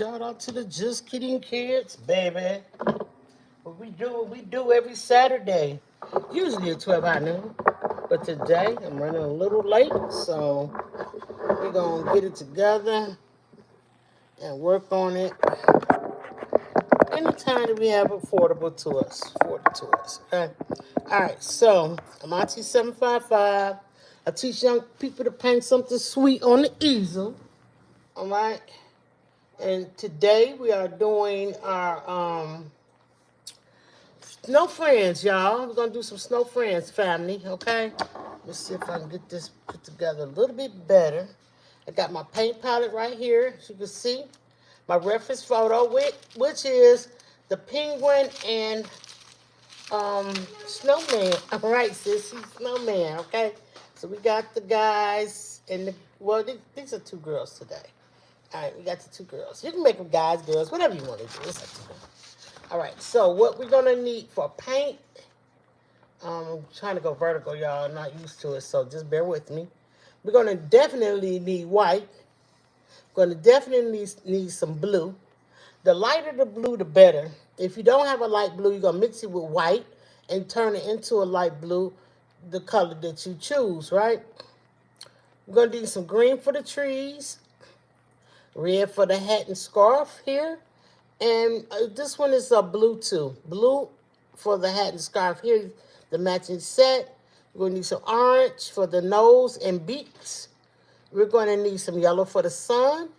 Shout out to the Just Kidding Kids, baby. What we do every Saturday. Usually at 12 at noon. But today I'm running a little late, so we're gonna get it together and work on it anytime that we have affordable to us. Okay. Alright, so I'm IT755. I teach young people to paint something sweet on the easel. Alright. And today we are doing our Snow Friends, y'all. We're going to do some Snow Friends, family, okay? Let's see if I can get this put together a little bit better. I got my paint palette right here, as you can see. My reference photo, which is the penguin and snowman. All right, sissy, snowman, okay? So we got the guys and the, well, these are two girls today. All right, we got the two girls. You can make them guys, girls, whatever you want to do. It's up to them. All right, so what we're going to need for paint, I'm trying to go vertical, y'all. I'm not used to it, so just bear with me. We're going to definitely need white. We're going to definitely need some blue. The lighter the blue, the better. If you don't have a light blue, you're going to mix it with white and turn it into a light blue, the color that you choose, right? We're going to need some green for the trees, red for the hat and scarf here. And this one is a blue too. Blue for the hat and scarf. Here's the matching set. We're going to need some orange for the nose and beaks. We're going to need some yellow for the sun.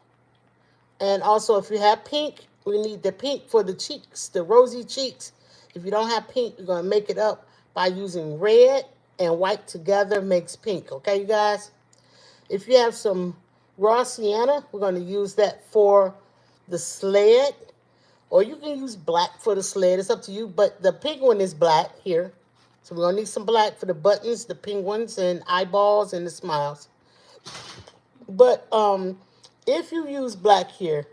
And also, if you have pink, we need the pink for the cheeks, the rosy cheeks. If you don't have pink, you're going to make it up by using red and white together makes pink. Okay, you guys? If you have some raw sienna, we're going to use that for the sled. Or you can use black for the sled. It's up to you. But the penguin is black here. So we're going to need some black for the buttons, the penguins, and eyeballs, and the smiles. But if you use black here,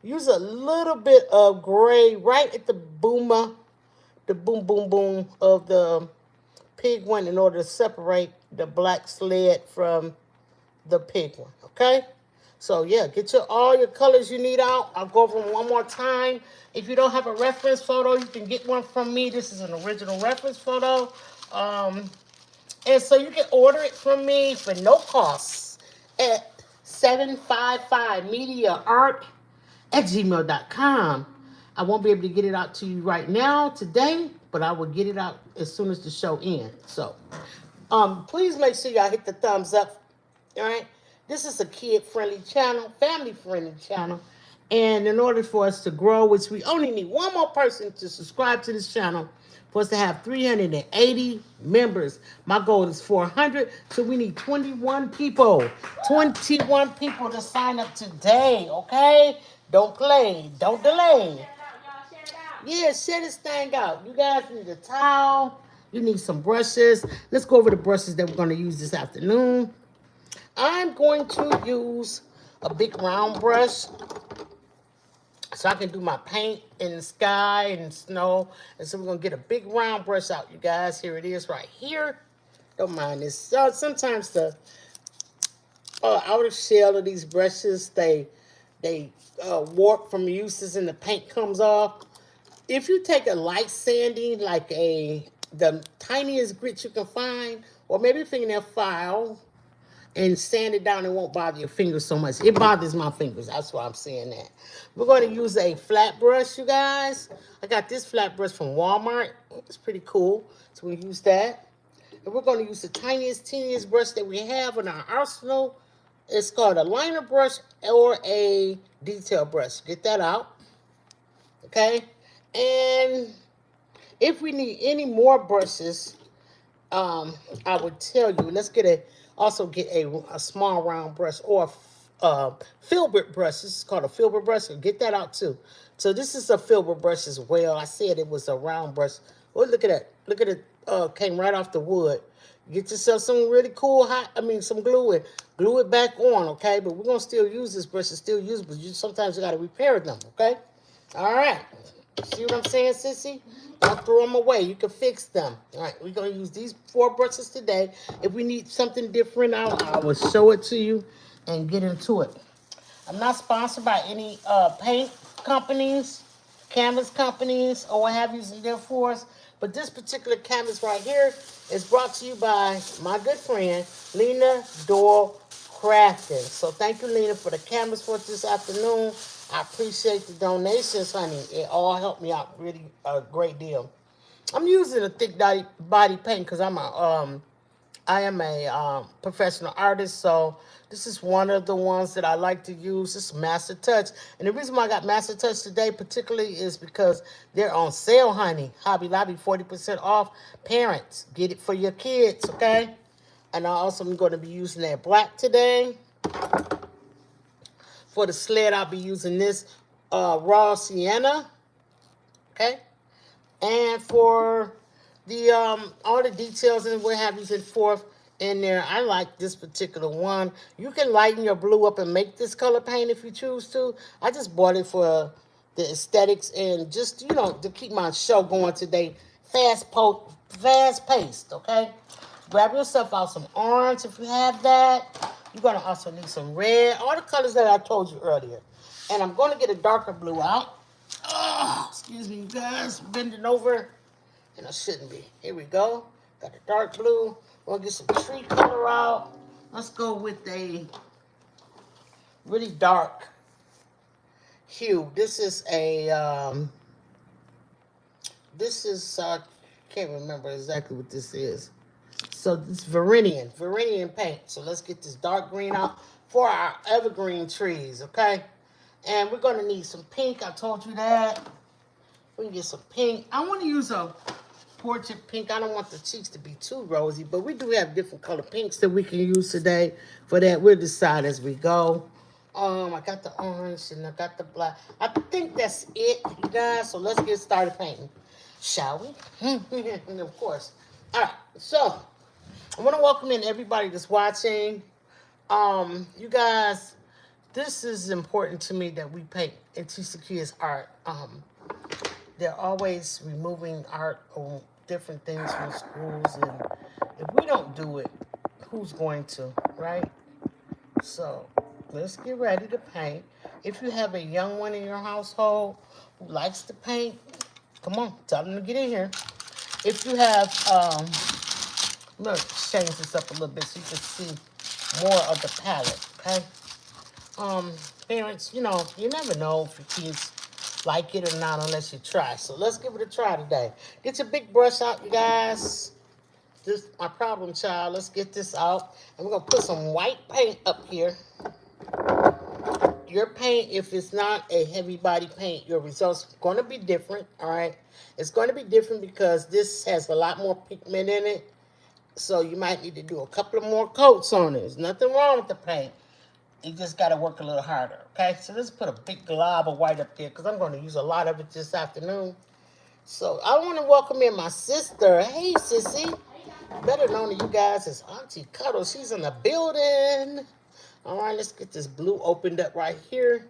use a little bit of gray right at the boom, boom, boom of the penguin in order to separate the black sled from the penguin. Okay? So, yeah, get all your colors you need out. I'll go over them one more time. If you don't have a reference photo, you can get one from me. This is an original reference photo. And so you can order it from me for no cost at 755mediaart@gmail.com. I won't be able to get it out to you right now, today, but I will get it out as soon as the show ends. So, please make sure y'all hit the thumbs up, all right? This is a kid-friendly channel, family-friendly channel. And in order for us to grow, which we only need one more person to subscribe to this channel for us to have 380 members. My goal is 400, so we need 21 people. 21 people to sign up today, okay? Don't play. Don't delay. Yeah, share this thing out. You guys need a towel. You need some brushes. Let's go over the brushes that we're going to use this afternoon. I'm going to use a big round brush so I can do my paint in the sky and snow. And so we're going to get a big round brush out, you guys. Here it is right here. Don't mind this. Sometimes the outer shell of these brushes, they warp from uses and the paint comes off. If you take a light sanding, like the tiniest grit you can find, or maybe a fingernail file, and sand it down, it won't bother your fingers so much. It bothers my fingers. That's why I'm saying that. We're going to use a flat brush, you guys. I got this flat brush from Walmart. It's pretty cool. So we use that. And we're going to use the teeniest brush that we have in our arsenal. It's called a liner brush or a detail brush. Get that out. Okay? And if we need any more brushes, I would tell you, let's also get a small round brush or a filbert brush. This is called a filbert brush. So get that out too. So this is a filbert brush as well. I said it was a round brush. Oh, look at that. Look at it. Came right off the wood. Get yourself some really cool some glue and glue it back on, okay? But we're going to still use this brush. It's still usable. Sometimes you got to repair them, okay? All right. See what I'm saying, sissy? Don't throw them away. You can fix them. All right, we're going to use these 4 brushes today. If we need something different, I will show it to you and get into it. I'm not sponsored by any paint companies, canvas companies, or what have you in their force. But this particular canvas right here is brought to you by my good friend, Lena Doyle Crafting. So thank you, Lena, for the canvas for this afternoon. I appreciate the donations, honey. It all helped me out really a great deal. I'm using a thick body paint because I am a professional artist, so this is one of the ones that I like to use. This is Master Touch. And the reason why I got Master Touch today particularly is because they're on sale, honey. Hobby Lobby, 40% off. Parents, get it for your kids, okay? And I also am going to be using that black today. For the sled, I'll be using this raw sienna, okay? And for the all the details and what have you and forth in there, I like this particular one. You can lighten your blue up and make this color paint if you choose to. I just bought it for the aesthetics and just, you know, to keep my show going today. Fast paced, okay? Grab yourself out some orange if you have that. You're going to also need some red. All the colors that I told you earlier. And I'm going to get a darker blue out. Oh, excuse me, you guys. Bending over. And I shouldn't be. Here we go. Got a dark blue. We're going to get some tree color out. Let's go with a really dark hue. This is a, can't remember exactly what this is. So this is Verinian paint. So let's get this dark green out for our evergreen trees, okay? And we're going to need some pink. I told you that. We can get some pink. I want to use a portrait pink. I don't want the cheeks to be too rosy, but we do have different color pinks that we can use today. For that, we'll decide as we go. I got the orange and I got the black. I think that's it, you guys. So let's get started painting, shall we? And of course. All right, so I want to welcome in everybody that's watching. You guys, this is important to me that we paint and teach the kids art. They're always removing art or different things from schools, and if we don't do it, who's going to, right? So let's get ready to paint. If you have a young one in your household who likes to paint, come on, tell them to get in here. If you have, let's change this up a little bit so you can see more of the palette, okay? Parents, you know, you never know if your kids like it or not unless you try. So let's give it a try today. Get your big brush out, you guys. This is my problem child. Let's get this out. And we're going to put some white paint up here. Your paint, if it's not a heavy body paint, your results are going to be different, all right? It's going to be different because this has a lot more pigment in it. So you might need to do a couple of more coats on it. There's nothing wrong with the paint. You just got to work a little harder, okay? So let's put a big glob of white up there because I'm going to use a lot of it this afternoon. So I want to welcome in my sister. Hey, sissy. Better known to you guys as Auntie Cuddle. She's in the building. All right, let's get this blue opened up right here.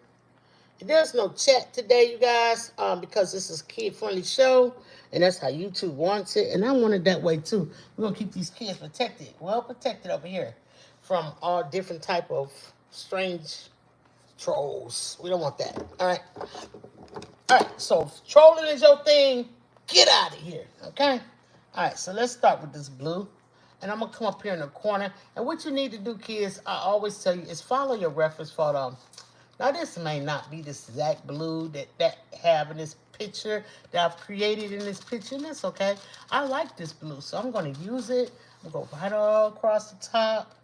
There's no chat today, you guys, because this is a kid-friendly show, and that's how YouTube wants it, and I want it that way, too. We're going to keep these kids protected, well protected over here from all different type of strange trolls. We don't want that, all right? All right, so if trolling is your thing, get out of here, okay? All right, so let's start with this blue. And I'm going to come up here in the corner. And what you need to do, kids, I always tell you, is follow your reference photo. Now, this may not be this exact blue that have in this picture that I've created in this picture, and that's okay. I like this blue, so I'm going to use it. I'm going to go right all across the top,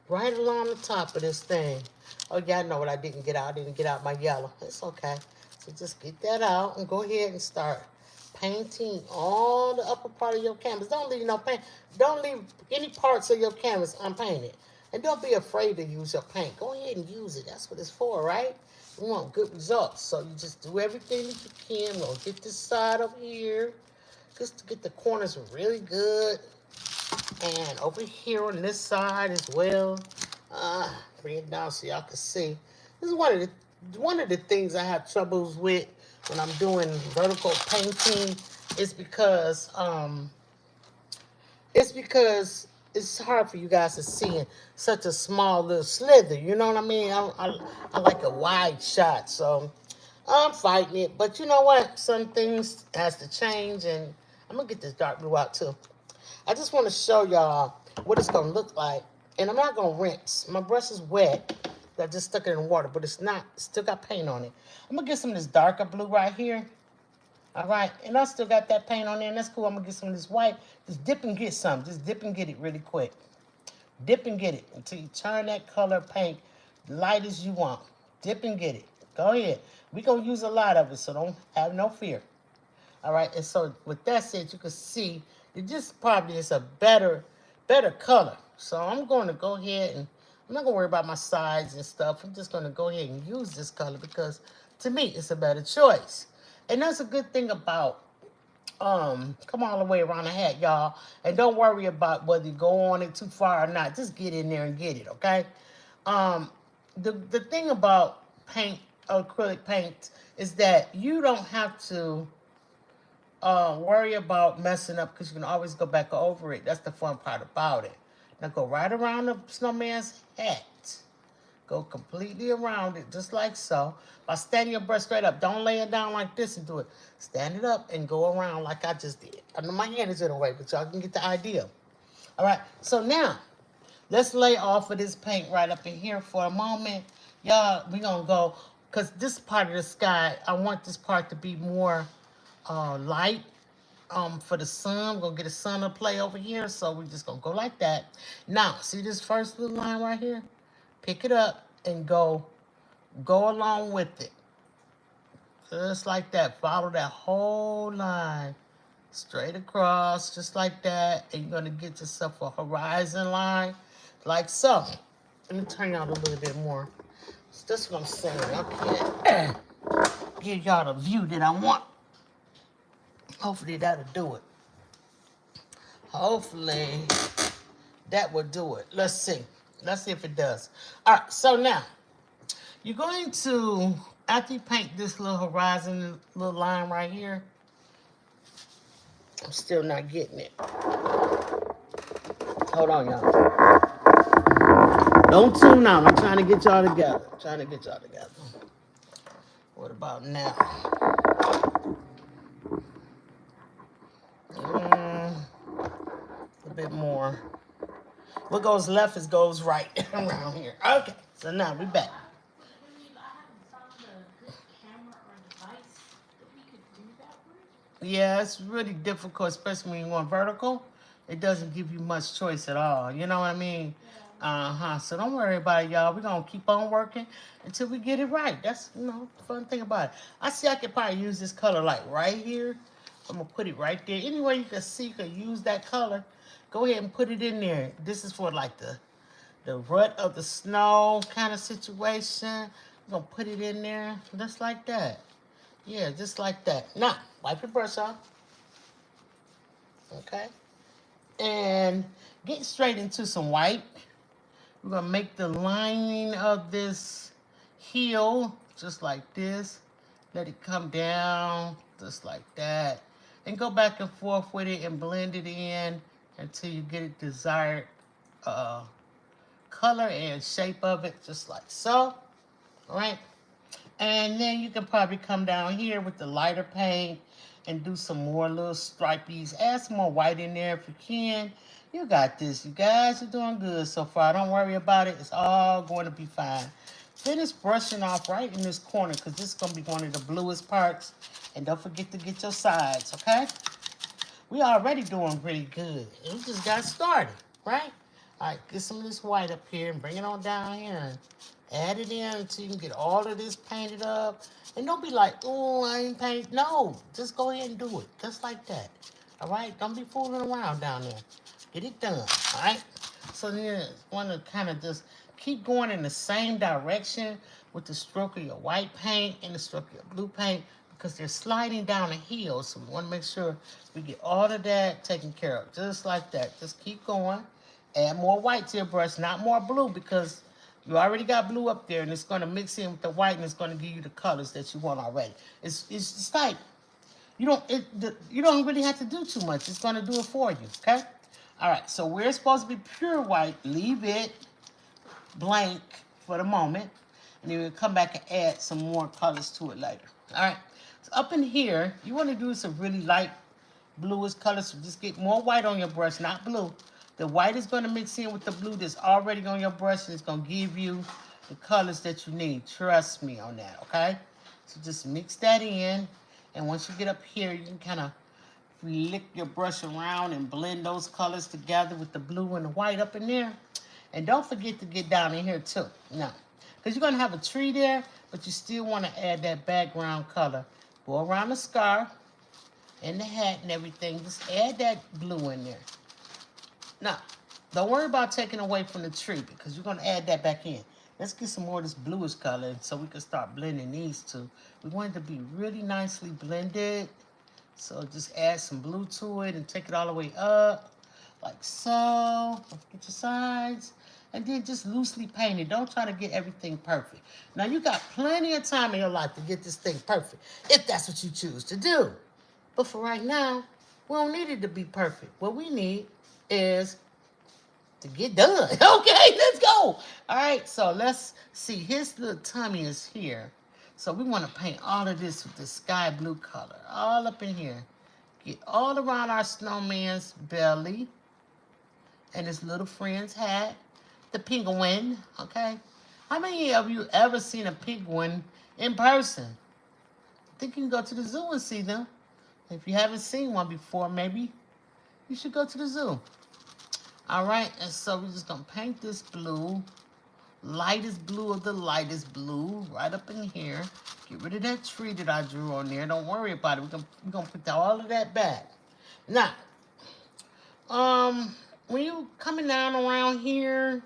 right along the top of this thing. Oh, yeah, I know what I didn't get out. I didn't get out my yellow. It's okay. So just get that out and go ahead and start painting all the upper part of your canvas. Don't leave no paint. Don't leave any parts of your canvas unpainted. And don't be afraid to use your paint. Go ahead and use it. That's what it's for, right? We want good results. So you just do everything that you can. We'll get this side over here just to get the corners really good. And over here on this side as well. Bring it down so y'all can see. This is one of the things I have troubles with when I'm doing vertical painting is because it's hard for you guys to see in such a small little slither. You know what I mean? I like a wide shot, so I'm fighting it. But you know what? Some things has to change, and I'm gonna get this dark blue out too. I just want to show y'all what it's gonna look like, and I'm not gonna rinse. My brush is wet. I just stuck it in water, but it's not. It's still got paint on it. I'm gonna get some of this darker blue right here. All right, and I still got that paint on there, and that's cool. I'm gonna get some of this white. Just dip and get some. Just dip and get it really quick. Dip and get it until you turn that color paint light as you want. Dip and get it. Go ahead. We're gonna use a lot of it, so don't have no fear. All right, and so with that said, you can see it just probably is a better color. So I'm going to go ahead and I'm not gonna worry about my sides and stuff. I'm just gonna go ahead and use this color because to me it's a better choice. And that's a good thing about come all the way around the hat, y'all. And don't worry about whether you go on it too far or not. Just get in there and get it, okay? The thing about paint, acrylic paint, is that you don't have to worry about messing up because you can always go back over it. That's the fun part about it. Now go right around the snowman's hat. Go completely around it, just like so. By standing your brush straight up, don't lay it down like this and do it. Stand it up and go around like I just did. I know my hand is in the way, but y'all can get the idea. All right, so now, let's lay off of this paint right up in here for a moment. Y'all, we're going to go, because this part of the sky, I want this part to be more light for the sun. We're going to get a sun to play over here, so we're just going to go like that. Now, see this first little line right here? Pick it up and go along with it. Just like that. Follow that whole line straight across, just like that. And you're going to get yourself a horizon line, like so. Let me turn y'all a little bit more. So that's what I'm saying. I can't give y'all the view that I want. Hopefully that'll do it. Hopefully that will do it. Let's see. Let's see if it does. All right, so now, you're going to, after you paint this little horizon, little line right here, I'm still not getting it. Hold on, y'all. Don't tune out. I'm trying to get y'all together. What about now? A bit more. What goes left is goes right around here. Okay, so now we're back. Yeah, it's really difficult, especially when you want vertical. It doesn't give you much choice at all. You know what I mean? So don't worry about it, y'all. We're going to keep on working until we get it right. That's, you know, the fun thing about it. I see I could probably use this color like right here. I'm going to put it right there. Anywhere you can see, you can use that color. Go ahead and put it in there. This is for like the rut of the snow kind of situation. I'm going to put it in there just like that. Yeah, just like that. Now, wipe your brush off. Okay. And get straight into some white. We're going to make the lining of this heel just like this. Let it come down just like that. And go back and forth with it and blend it in until you get it desired color and shape of it, just like so. All right. And then you can probably come down here with the lighter paint and do some more little stripies. Add some more white in there if you can. You got this. You guys are doing good so far. Don't worry about it. It's all going to be fine. Finish brushing off right in this corner because this is going to be one of the bluest parts. And don't forget to get your sides, okay? We already doing pretty good. We just got started, right? All right, get some of this white up here and bring it on down here. And add it in until you can get all of this painted up. And don't be like, oh, I ain't paint. No, just go ahead and do it. Just like that. All right? Don't be fooling around down there. Get it done. All right? So then want to kind of just keep going in the same direction with the stroke of your white paint and the stroke of your blue paint because they're sliding down the hill. So we want to make sure we get all of that taken care of. Just like that. Just keep going. Add more white to your brush, not more blue because you already got blue up there, and it's going to mix in with the white, and it's going to give you the colors that you want already. It's like you don't really have to do too much. It's going to do it for you, okay? All right, so where it's supposed to be pure white, leave it blank for the moment. And then we'll come back and add some more colors to it later. All right, so up in here, you want to do some really light bluish colors. So just get more white on your brush, not blue. The white is going to mix in with the blue that's already on your brush, and it's going to give you the colors that you need. Trust me on that, okay? So just mix that in, and once you get up here, you can kind of flick your brush around and blend those colors together with the blue and the white up in there. And don't forget to get down in here too. Now, because you're going to have a tree there, but you still want to add that background color. Go around the scarf and the hat and everything. Just add that blue in there. Now, don't worry about taking away from the tree because you're going to add that back in. Let's get some more of this bluish color so we can start blending these two. We want it to be really nicely blended. So just add some blue to it and take it all the way up, like so. Don't forget your sides. And then just loosely paint it. Don't try to get everything perfect. Now, you got plenty of time in your life to get this thing perfect, if that's what you choose to do. But for right now, we don't need it to be perfect. What we need is to get done. Okay, let's go. All right, so let's see. His little tummy is here. So we want to paint all of this with the sky blue color. All up in here. Get all around our snowman's belly. And his little friend's hat. The penguin, okay? How many of you ever seen a penguin in person? I think you can go to the zoo and see them. If you haven't seen one before, maybe you should go to the zoo. All right, and so we're just gonna paint this blue, lightest blue of the lightest blue, right up in here. Get rid of that tree that I drew on there. Don't worry about it. We're gonna put all of that back. Now, when you coming down around here,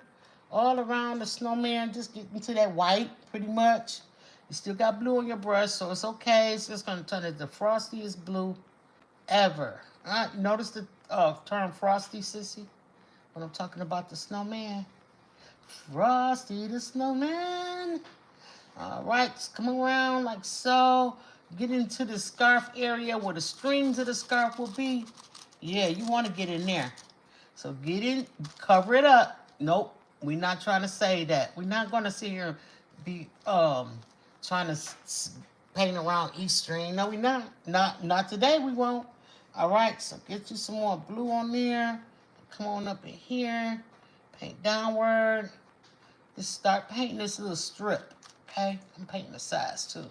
all around the snowman, just get into that white, pretty much. You still got blue on your brush, so it's okay. It's just gonna turn it the frostiest blue ever. All right, you notice the term frosty, sissy? When I'm talking about the snowman. Frosty the snowman. All right, just come around like so. Get into the scarf area where the strings of the scarf will be. Yeah, you want to get in there. So get in, cover it up. Nope, we're not trying to say that. We're not going to sit here and be trying to paint around each string. No, we're not. Not today, we won't. All right, so get you some more blue on there. Come on up in here. Paint downward. Just start painting this little strip, okay? I'm painting the sides too.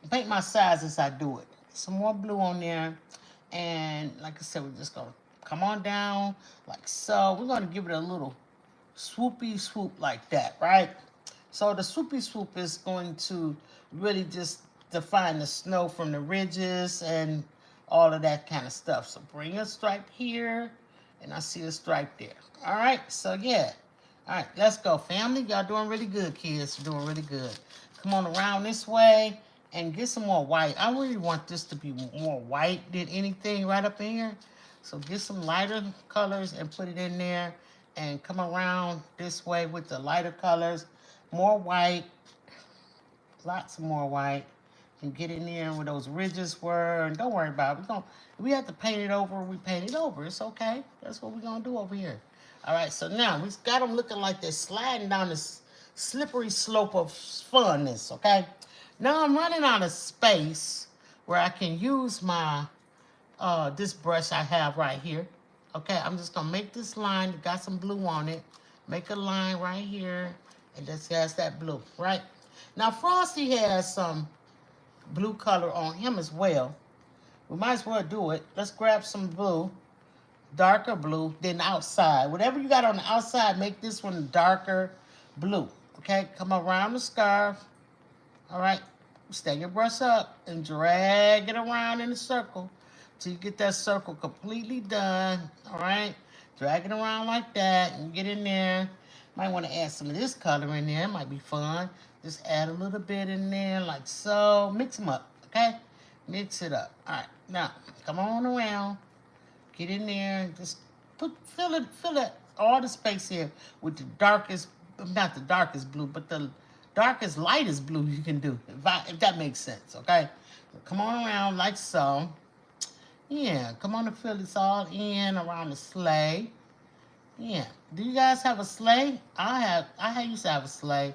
I'm painting my sides as I do it. Some more blue on there. And like I said, we're just going to come on down like so. We're going to give it a little swoopy swoop like that, right? So the swoopy swoop is going to really just define the snow from the ridges and all of that kind of stuff. So bring a stripe here, and I see a stripe there. All right, so yeah. All right, let's go, family. Y'all doing really good, kids. You're doing really good. Come on around this way and get some more white. I really want this to be more white than anything right up in here. So get some lighter colors and put it in there. And come around this way with the lighter colors. More white. Lots of more white. And get in there where those ridges were. And don't worry about it. If we have to paint it over, we paint it over. It's okay. That's what we're going to do over here. All right, so now we've got them looking like they're sliding down this slippery slope of funness, okay? Now I'm running out of space where I can use my, this brush I have right here. Okay, I'm just gonna make this line, got some blue on it. Make a line right here, and this has that blue, right? Now Frosty has some blue color on him as well. We might as well do it. Let's grab some blue. Darker blue than the outside. Whatever you got on the outside, make this one darker blue. Okay, come around the scarf. All right, stand your brush up and drag it around in a circle till you get that circle completely done. All right, drag it around like that and get in there. Might want to add some of this color in there. It might be fun. Just add a little bit in there like so. Mix them up, okay? Mix it up. All right, now come on around. Get in there and just fill it all the space here with the darkest, not the darkest blue, but the darkest, lightest blue you can do, if that makes sense, okay? So come on around like so. Yeah, come on and fill this all in around the sleigh. Yeah. Do you guys have a sleigh? I used to have a sleigh.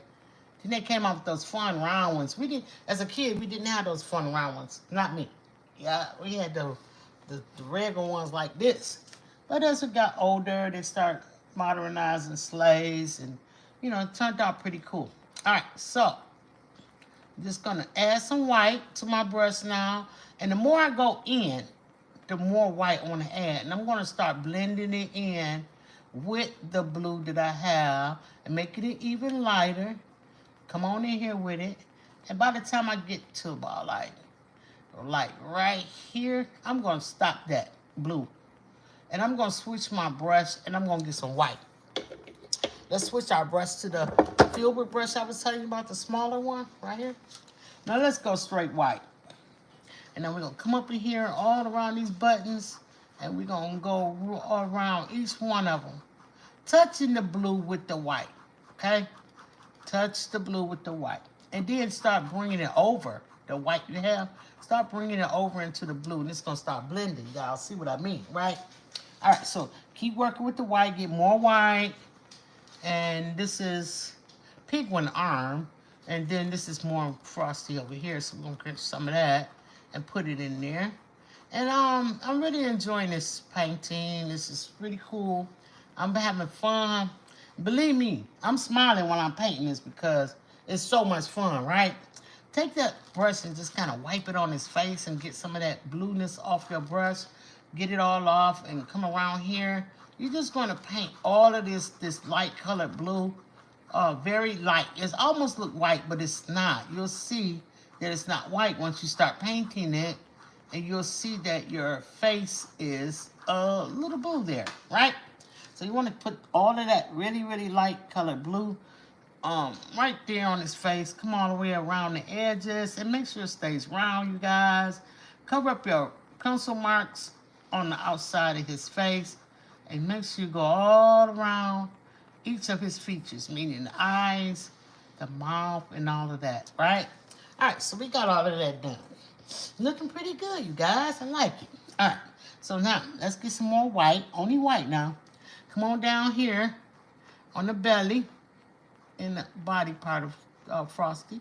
Then they came out with those fun round ones. We didn't, as a kid, we didn't have those fun round ones. Not me. Yeah, we had the regular ones like this. But as we got older, they start modernizing sleighs, and it turned out pretty cool. All right, so I'm just gonna add some white to my brush now, and the more I go in, the more white I want to add, and I'm gonna start blending it in with the blue that I have and making it even lighter. Come on in here with it, and by the time I get to about like right here, I'm gonna stop that blue, and I'm gonna switch my brush, and I'm gonna get some white. Let's switch our brush to the filbert brush I was telling you about, the smaller one right here. Now let's go straight white, and then we're gonna come up in here all around these buttons, and we're gonna go all around each one of them, touching the blue with the white. Okay, touch the blue with the white, and then start bringing it over the white you have. Start bringing it over into the blue, and it's gonna start blending. Y'all see what I mean, right? All right, so keep working with the white, get more white, and this is penguin arm, and then this is more frosty over here, so we're gonna get some of that and put it in there. And I'm really enjoying this painting. This is really cool. I'm having fun. Believe me, I'm smiling when I'm painting this because it's so much fun, right? Take that brush and just kind of wipe it on his face and get some of that blueness off your brush. Get it all off and come around here. You're just going to paint all of this light colored blue, very light. It's almost look white, but it's not. You'll see that it's not white once you start painting it, and you'll see that your face is a little blue there, right? So you want to put all of that really, really light colored blue right there on his face. Come all the way around the edges, and make sure it stays round, you guys. Cover up your pencil marks on the outside of his face, and make sure you go all around each of his features, meaning the eyes, the mouth, and all of that, right? All right, so we got all of that done. Looking pretty good, you guys. I like it. All right, so now let's get some more white, only white now. Come on down here on the belly, in the body part of Frosty,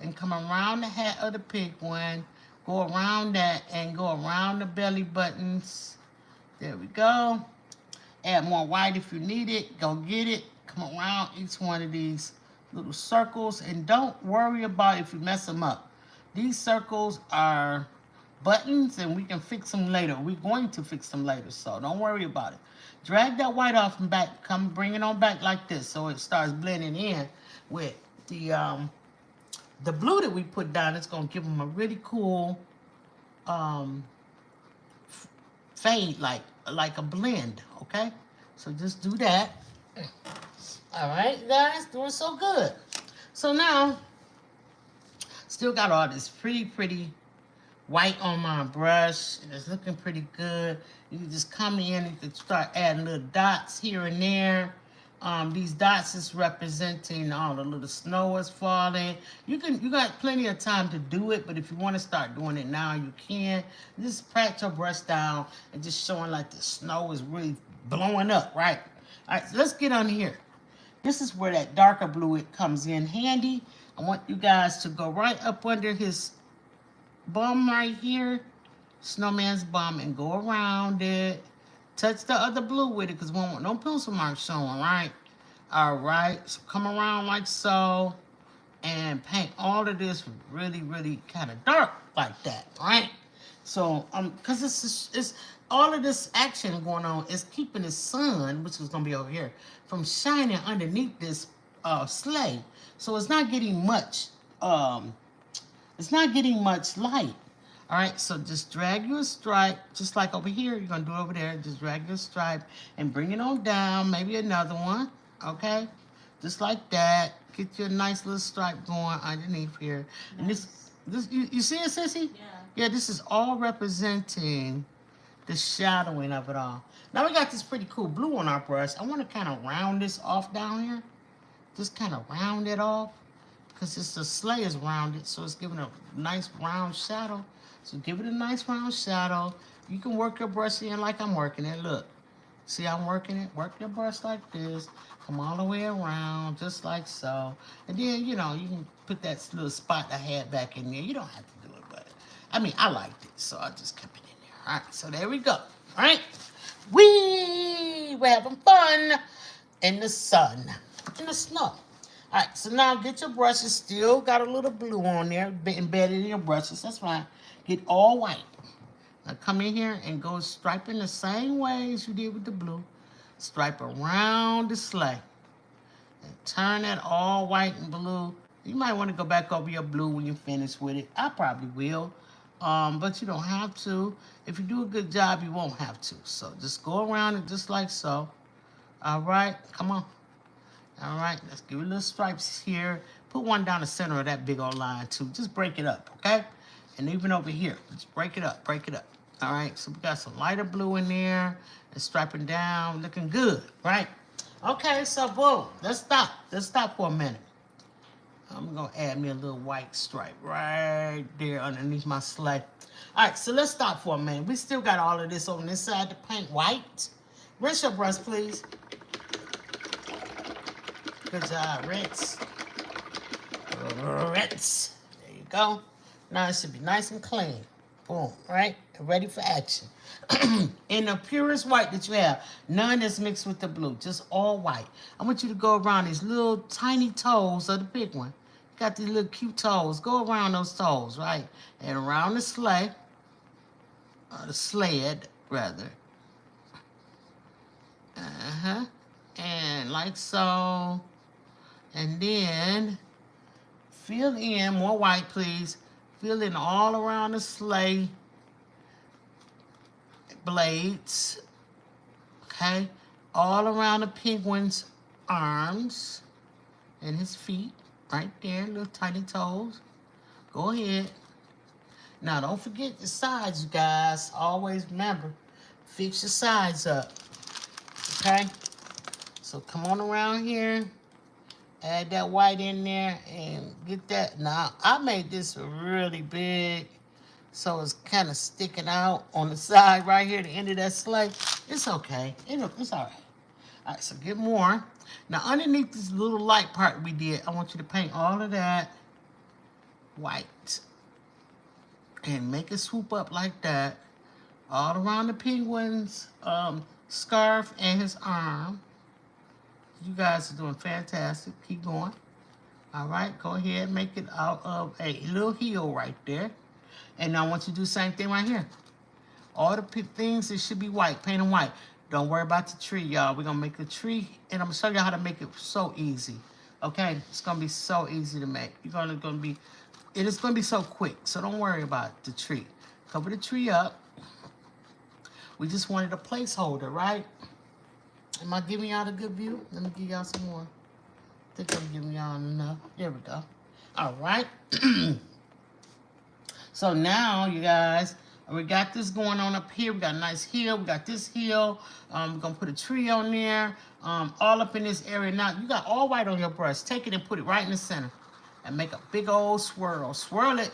and come around the hat of the penguin, go around that, and go around the belly buttons. There we go. Add more white if you need it. Go get it. Come around each one of these little circles, and don't worry about if you mess them up. These circles are buttons, and we can fix them later. We're going to fix them later, so don't worry about it. Drag that white off and back. Come bring it on back like this, so it starts blending in with the blue that we put down. It's going to give them a really cool fade, like a blend, okay? So just do that. All right, guys, doing so good. So now, still got all this pretty white on my brush, and it's looking pretty good. You can just come in and you can start adding little dots here and there. These dots is representing all the little snow is falling. You got plenty of time to do it, but if you want to start doing it now, you can. Just pat your brush down and just showing like the snow is really blowing up, right? All right, so let's get on here. This is where that darker blue it comes in handy. I want you guys to go right up under his bum right here, snowman's bum, and go around it. Touch the other blue with it because we don't want no pencil marks showing, right? All right, so come around like so and paint all of this really kind of dark like that, right? So, because it's all of this action going on is keeping the sun, which is going to be over here, from shining underneath this sleigh. So it's not getting much, light. All right, so just drag your stripe, just like over here. You're going to do it over there. Just drag your stripe and bring it on down. Maybe another one, okay? Just like that. Get your nice little stripe going underneath here. Nice. And this you see it, Sissy? Yeah. Yeah, this is all representing the shadowing of it all. Now we got this pretty cool blue on our brush. I want to kind of round this off down here. Just kind of round it off because the sleigh is rounded, so it's giving a nice round shadow. So give it a nice round shadow. You can work your brush in like I'm working it. Look, See how I'm working it? Work your brush like this. Come all the way around, just like so. And then, you know, you can put that little spot I had back in there. You don't have to do it, but I mean, I liked it, so I just kept it in there. All right, so there we go. All right, we're having fun in the sun, in the snow. All right, so now get your brushes. Still got a little blue on there embedded in your brushes. That's fine. Get all white. Now come in here and go striping the same way as you did with the blue. Stripe around the sleigh. And turn that all white and blue. You might want to go back over your blue when you finish with it. I probably will. But you don't have to. If you do a good job, you won't have to. So just go around it just like so. All right, come on. All right, let's give it little stripes here. Put one down the center of that big old line too. Just break it up, okay? And even over here, just break it up, break it up. All right, so we got some lighter blue in there and striping down, looking good, right? Okay, so boom, let's stop. Let's stop for a minute. I'm gonna add me a little white stripe right there underneath my sleigh. All right, so let's stop for a minute. We still got all of this on this side to paint white. Rinse your brush, please. Good job, rinse. Rinse. There you go. Now it should be nice and clean. Boom, right? Ready for action. In the purest white that you have, none that's mixed with the blue, just all white. I want you to go around these little tiny toes of the big one. You got these little cute toes. Go around those toes, right? And around the sleigh, the sled, rather. And like so. And then fill in, more white please, fill in all around the sleigh blades, okay? All around the penguin's arms and his feet, right there, little tiny toes. Go ahead. Now don't forget the sides, you guys. Always remember, fix your sides up, okay? So come on around here. Add that white in there and get that. Now, I made this really big, so it's kind of sticking out on the side right here, the end of that sleigh. It's okay. It's all right. All right, so get more. Now, underneath this little light part we did, I want you to paint all of that white. And make it swoop up like that. All around the penguin's scarf and his arm. You guys are doing fantastic. Keep going. All right, go ahead. Make it out of a little heel right there. And now I want you to do the same thing right here. All the things that should be white, paint them white. Don't worry about the tree, y'all. We're going to make the tree, and I'm going to show you how to make it so easy. Okay? It's going to be so easy to make. It is going to be so quick, so don't worry about the tree. Cover the tree up. We just wanted a placeholder, right? Am I giving y'all a good view? Let me give y'all some more. I think I'm giving y'all enough. There we go. All right. So now, you guys, we got this going on up here. We got a nice hill. We got this hill. We're going to put a tree on there. All up in this area. Now, you got all white on your brush. Take it and put it right in the center. And make a big old swirl. Swirl it.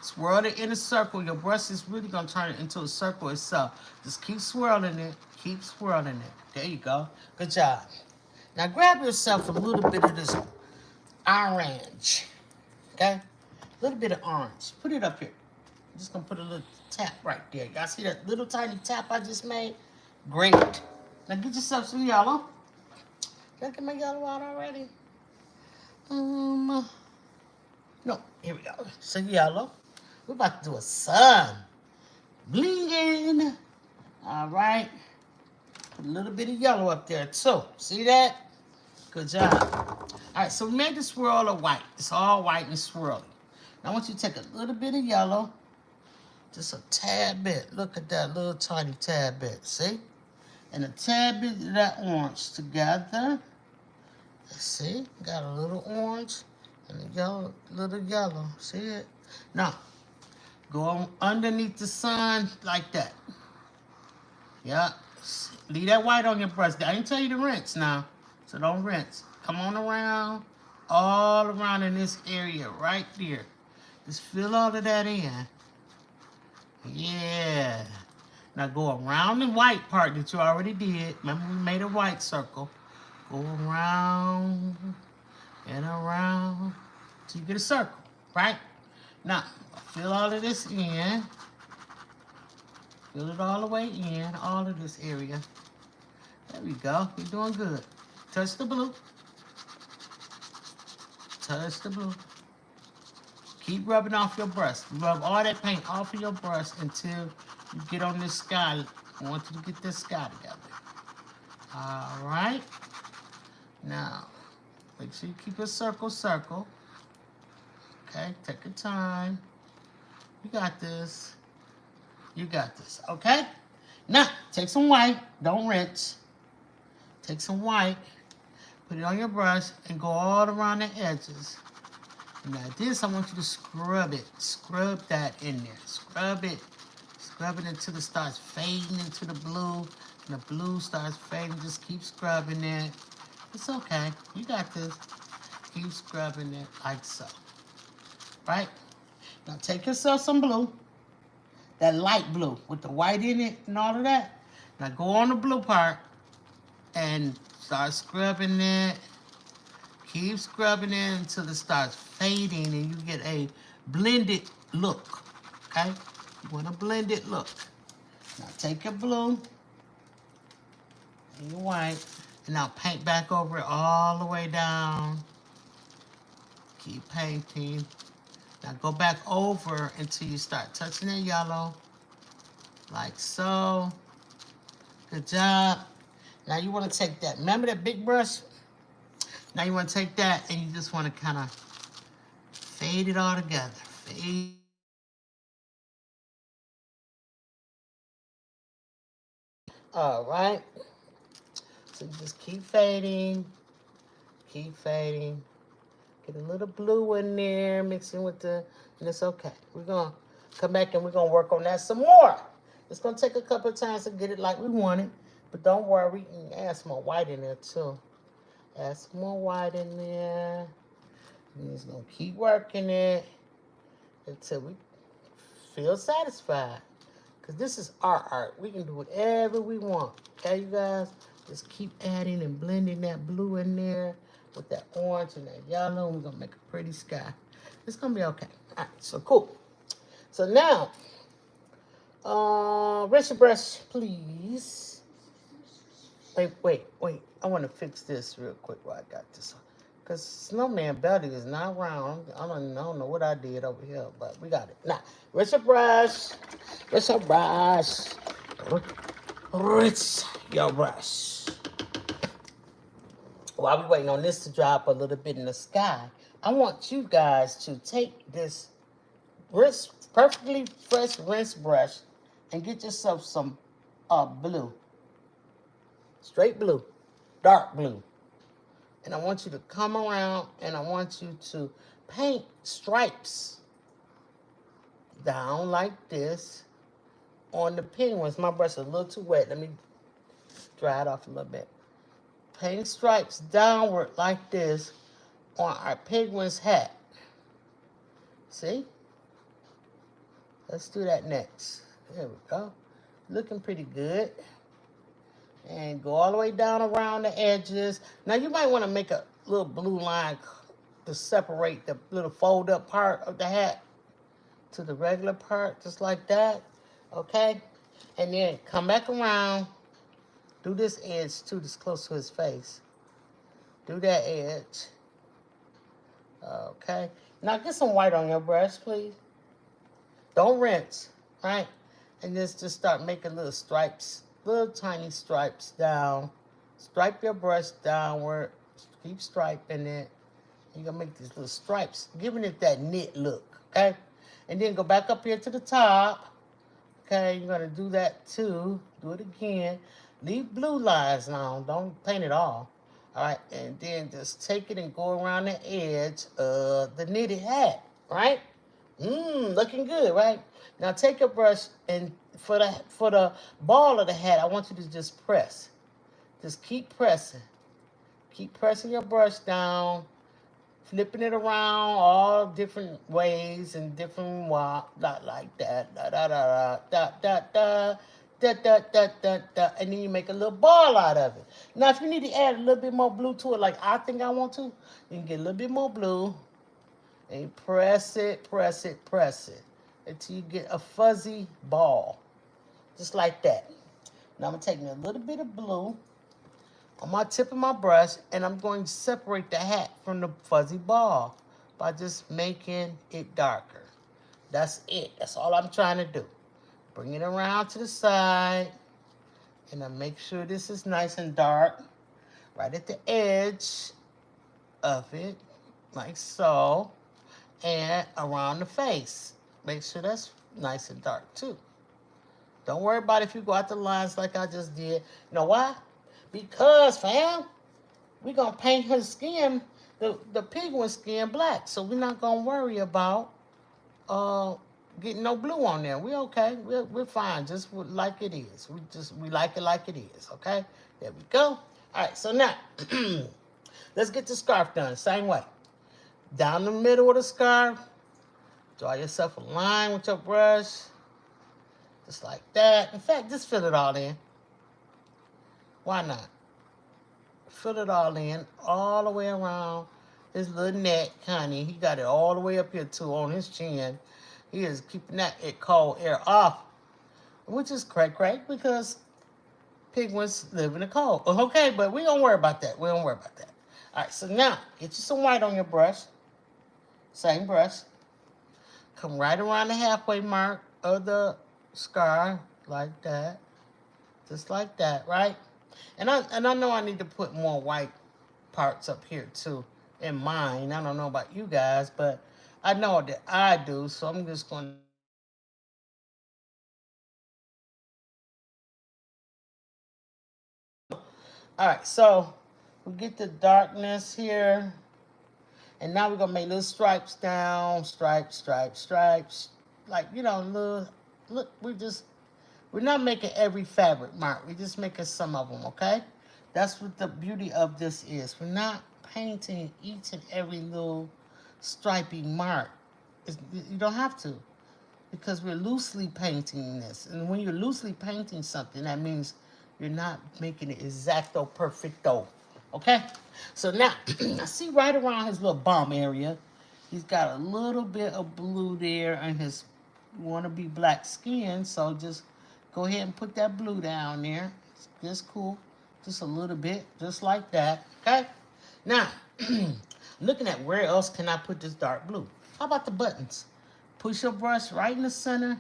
Swirl it in a circle. Your brush is really going to turn it into a circle itself. Just keep swirling it. Keep swirling it. There you go. Good job. Now grab yourself a little bit of this orange. Okay? A little bit of orange. Put it up here. I'm just going to put a little tap right there. Y'all see that little tiny tap I just made? Great. Now get yourself some yellow. Did I get my yellow out already? No. Here we go. Some yellow. We're about to do a sun. Blinging. All right. Put a little bit of yellow up there too. See that? Good job. All right, so we made the swirl of white. It's all white and swirly. Now I want you to take a little bit of yellow. Just a tad bit. Look at that little tiny tad bit. See? And a tad bit of that orange together. Let's see. Got a little orange and a yellow, little yellow. See it? Now, go on underneath the sun like that. Yeah. Leave that white on your brush. I didn't tell you to rinse now, so don't rinse. Come on around, all around in this area right there. Just fill all of that in. Yeah. Now go around the white part that you already did. Remember we made a white circle. Go around and around till you get a circle, right? Now, fill all of this in. Fill it all the way in, all of this area. There we go. You're doing good. Touch the blue. Touch the blue. Keep rubbing off your brush. Rub all that paint off of your brush until you get on this sky. I want you to get this sky together. All right. Now, make sure you keep a circle. Okay, take your time. You got this. You got this, okay? Now, take some white. Don't rinse. Take some white. Put it on your brush and go all around the edges. Now this, I want you to scrub it. Scrub that in there. Scrub it. Scrub it until it starts fading into the blue. And the blue starts fading. Just keep scrubbing it. It's okay. You got this. Keep scrubbing it like so. Right? Now take yourself some blue. That light blue with the white in it and all of that. Now go on the blue part and start scrubbing it. Keep scrubbing it until it starts fading and you get a blended look, okay? You want a blended look. Now take your blue and your white and now paint back over it all the way down. Keep painting. Now go back over until you start touching that yellow, like so. Good job. Now you want to take that, remember that big brush? Now you want to take that and you just want to kind of fade it all together. Fade. All right. So you just keep fading. Keep fading. Get a little blue in there, mixing with the, and it's okay. We're going to come back and we're going to work on that some more. It's going to take a couple of times to get it like we want it. But don't worry, you can add some more white in there too. Add some more white in there. And just gonna keep working it until we feel satisfied. Because this is our art. We can do whatever we want. Okay, you guys? Just keep adding and blending that blue in there with that orange and that yellow. We're gonna make a pretty sky. It's gonna be okay. All right, so cool. So now, rinse your brush, please. Wait. I want to fix this real quick while I got this on. Because Snowman belly is not round. I don't know what I did over here, but we got it. Now, rinse your brush. Rinse your brush. Rinse your brush. While we're waiting on this to drop a little bit in the sky, I want you guys to take this perfectly fresh rinse brush and get yourself some blue. Straight blue, dark blue. And I want you to come around and I want you to paint stripes down like this on the penguins. My brush is a little too wet. Let me dry it off a little bit. Paint stripes downward like this on our penguin's hat. See? Let's do that next. There we go. Looking pretty good. And go all the way down around the edges. Now you might want to make a little blue line to separate the little fold up part of the hat to the regular part, just like that. Okay? And then come back around. Do this edge too, that's close to his face. Do that edge. Okay? Now get some white on your brush, please. Don't rinse, right? And just start making little stripes. Little tiny stripes down. Stripe your brush downward. Keep striping it. You're going to make these little stripes, giving it that knit look, okay? And then go back up here to the top. Okay, you're going to do that too. Do it again. Leave blue lines now. Don't paint it all. All right, and then just take it and go around the edge of the knitted hat, right? Looking good, right? Now take your brush and for the ball of the hat, I want you to just press. Just keep pressing. Keep pressing your brush down, flipping it around all different ways and different like that. and then you make a little ball out of it. Now, if you need to add a little bit more blue to it, like I think I want to, you can get a little bit more blue, and you press it, press it, press it, until you get a fuzzy ball, just like that. Now, I'm going to take me a little bit of blue on my tip of my brush, and I'm going to separate the hat from the fuzzy ball by just making it darker. That's it. That's all I'm trying to do. Bring it around to the side, and I make sure this is nice and dark right at the edge of it, like so, and around the face. Make sure that's nice and dark too. Don't worry about if you go out the lines like I just did. You know why? Because, fam, we're going to paint her skin, the penguin skin, black. So we're not going to worry about getting no blue on there. We're okay. We're fine, just like it is. We like it like it is, okay? There we go. All right, so now, let's get the scarf done. Same way. Down the middle of the scarf, draw yourself a line with your brush, just like that. In fact, just fill it all in. Why not? Fill it all in, all the way around his little neck, honey. He got it all the way up here, too, on his chin. He is keeping that cold air off, which is crack, because penguins live in the cold. Okay, but we don't worry about that. We don't worry about that. All right, so now, get you some white on your brush. Same brush. Come right around the halfway mark of the scar, like that. Just like that, right? And I know I need to put more white parts up here, too, in mine. I don't know about you guys, but I know that I do, so I'm just going to... All right, so we get the darkness here. And now we're going to make little stripes down. Stripes, stripes, stripes. Like, you know, little... Look, we're not making every fabric mark. We're just making some of them, okay? That's what the beauty of this is. We're not painting each and every little stripy mark. You don't have to, because we're loosely painting this. And when you're loosely painting something, that means you're not making it exacto perfecto, okay? So now, I see right around his little bum area, he's got a little bit of blue there and his wannabe black skin, so just go ahead and put that blue down there. It's just cool. Just a little bit, just like that, okay? Now, looking at where else can I put this dark blue? How about the buttons? Push your brush right in the center,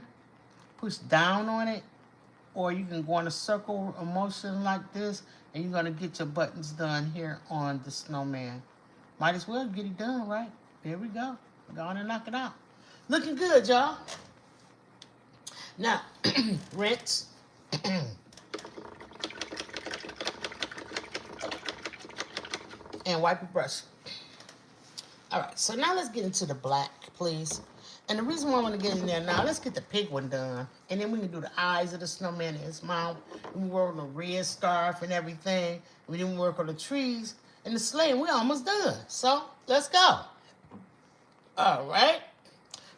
push down on it, or you can go in a circle of motion like this, and you're gonna get your buttons done here on the snowman. Might as well get it done, right? There we go. Go on and knock it out. Looking good, y'all. Now, rinse. And wipe your brush. All right, so now let's get into the black, please. And the reason why I want to get in there now, let's get the pink one done. And then we can do the eyes of the snowman and his mouth. And we work on the red scarf and everything. We didn't work on the trees and the sleigh, and we're almost done. So, let's go. All right.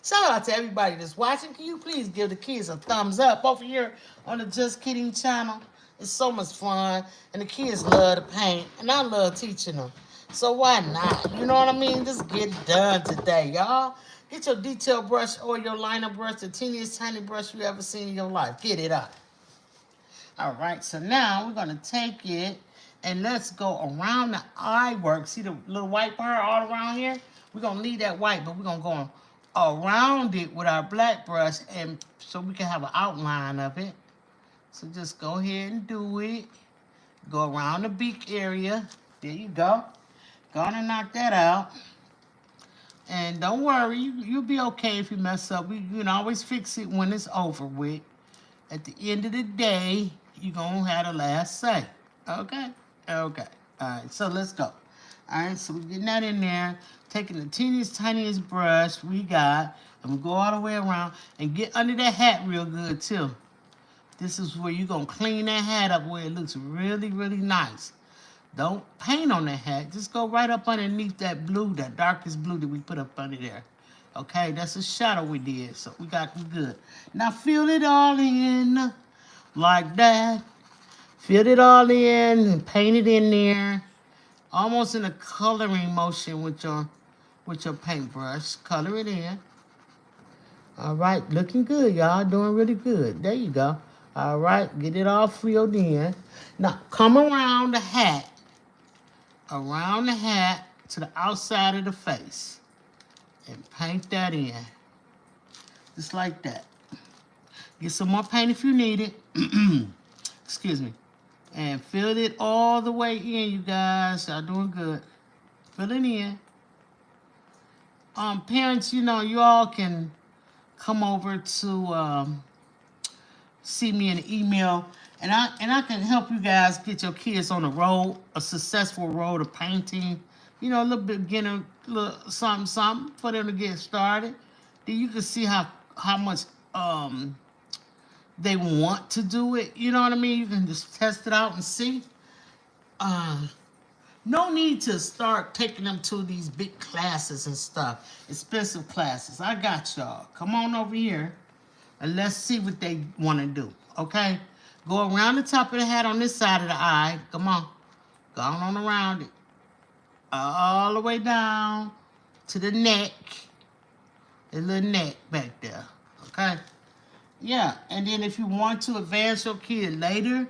Shout out to everybody that's watching. Can you please give the kids a thumbs up over here on the Just Kidding channel? It's so much fun, and the kids love to paint, and I love teaching them. So why not? You know what I mean? Just get it done today, y'all. Get your detail brush or your liner brush, the teeniest tiny brush you ever seen in your life. Get it out. All right, so now we're going to take it, and let's go around the eye work. See the little white part all around here? We're going to leave that white, but we're going to go around it with our black brush, and so we can have an outline of it. So just go ahead and do it. Go around the beak area. There you go. Go on and knock that out. And don't worry, you'll be okay if you mess up. You can always fix it when it's over with. At the end of the day, you're going to have the last say. Okay? Okay. All right, so let's go. All right, so we're getting that in there. Taking the teeniest, tiniest brush we got. And we go all the way around and get under that hat real good, too. This is where you're going to clean that hat up where it looks really, really nice. Don't paint on that hat. Just go right up underneath that blue, that darkest blue that we put up under there. Okay, that's a shadow we did. So we got good. Now fill it all in like that. Fill it all in and paint it in there. Almost in a coloring motion with your paintbrush. Color it in. All right, looking good, y'all. Doing really good. There you go. All right, get it all filled in. Now, come around the hat. Around the hat to the outside of the face. And paint that in. Just like that. Get some more paint if you need it. Excuse me. And fill it all the way in, you guys. Y'all doing good. Fill it in. Parents, you know, you all can come over to see me in the email, and I can help you guys get your kids on the road, a successful road of painting. You know, a little beginner, little something for them to get started. Then you can see how much they want to do it. You know what I mean? You can just test it out and see. No need to start taking them to these big classes and stuff, expensive classes. I got y'all. Come on over here and let's see what they want to do, okay? Go around the top of the hat on this side of the eye. Come on. Go on around it. All the way down to the neck. The little neck back there, okay? Yeah, and then if you want to advance your kid later,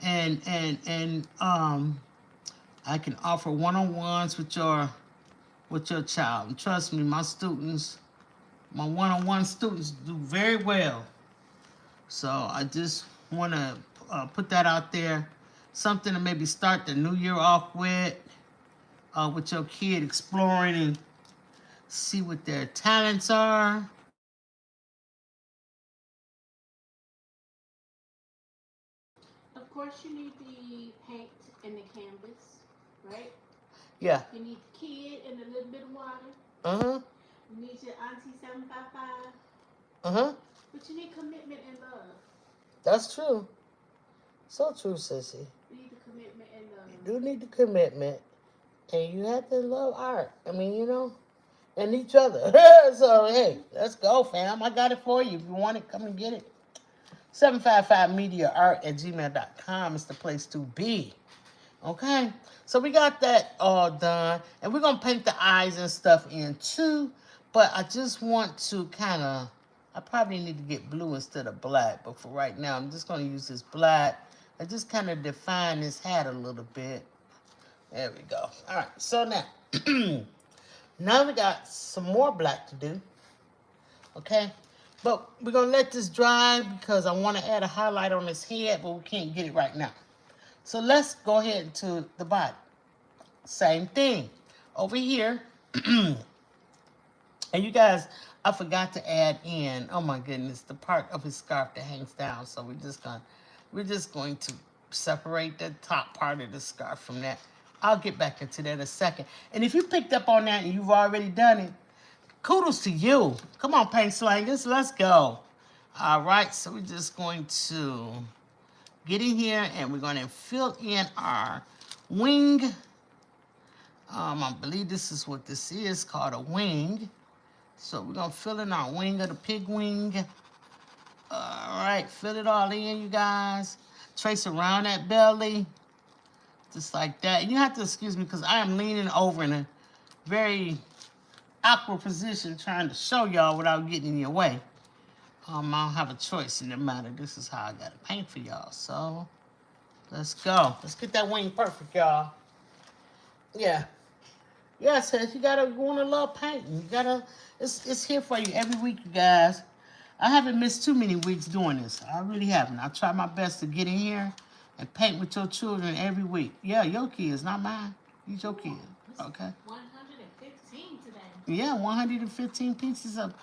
and I can offer one-on-ones with your child. And trust me, my one-on-one students do very well. So I just want to put that out there. Something to maybe start the new year off with your kid, exploring and see what their talents are. Of course, you need the paint and the canvas, right? Yeah. You need the kid and a little bit of water. Uh-huh. You need your Auntie 755. Uh-huh. But you need commitment and love. That's true. So true, sissy. You need the commitment and love. You do need the commitment. And you have to love art. I mean, you know, and each other. So, hey, let's go, fam. I got it for you. If you want it, come and get it. 755mediaart@gmail.com is the place to be. Okay? So we got that all done. And we're going to paint the eyes and stuff in too. But I just want to kind of, I probably need to get blue instead of black. But for right now, I'm just going to use this black. I just kind of define this hat a little bit. There we go. All right. So now, now we got some more black to do. Okay? But we're going to let this dry because I want to add a highlight on this head, but we can't get it right now. So let's go ahead to the body. Same thing. Over here. And you guys, I forgot to add in, oh my goodness, the part of his scarf that hangs down. So we're just going to separate the top part of the scarf from that. I'll get back into that in a second. And if you picked up on that and you've already done it, kudos to you. Come on, paint slangers, let's go. All right, so we're just going to get in here and we're going to fill in our wing. I believe this is what this is, called a wing. So we're going to fill in our wing of the pig wing. All right, fill it all in, you guys. Trace around that belly, just like that. And you have to excuse me because I am leaning over in a very awkward position trying to show y'all without getting in your way. I don't have a choice in the matter. This is how I got to paint for y'all. So let's go. Let's get that wing perfect, y'all. Yeah. Yeah, sis, you want to love painting. You gotta, it's here for you every week, you guys. I haven't missed too many weeks doing this. I really haven't. I try my best to get in here and paint with your children every week. Yeah, your kids, not mine. These your kids, okay? 115 today. Yeah, 115 pieces of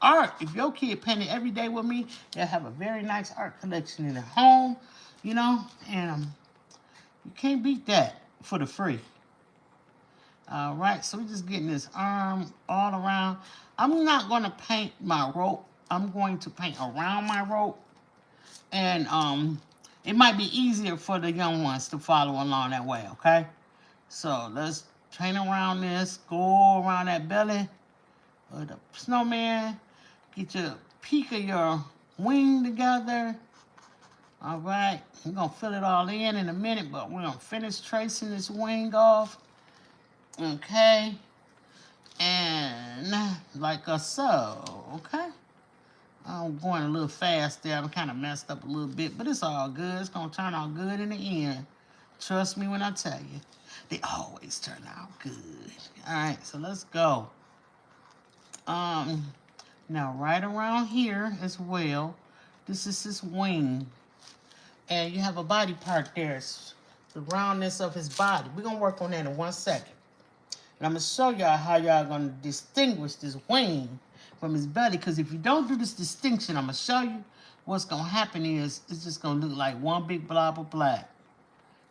art. If your kid painted every day with me, they'll have a very nice art collection in their home, you know, and you can't beat that for the free. All right, so we're just getting this arm all around. I'm not going to paint my rope. I'm going to paint around my rope. And it might be easier for the young ones to follow along that way, okay? So let's paint around this. Go around that belly of the snowman. Get your peak of your wing together. All right, we're gonna fill it all in a minute, but we're gonna finish tracing this wing off. Okay, and like so, okay? I'm going a little fast there. I'm kind of messed up a little bit, but it's all good. It's gonna turn out good in the end. Trust me when I tell you. They always turn out good. All right, so let's go. Now right around here as well, this is his wing. And you have a body part there. It's the roundness of his body. We're gonna work on that in 1 second. And I'm gonna show y'all how y'all gonna distinguish this wing from his belly. Because if you don't do this distinction, I'm gonna show you what's gonna happen is it's just gonna look like one big blob of black.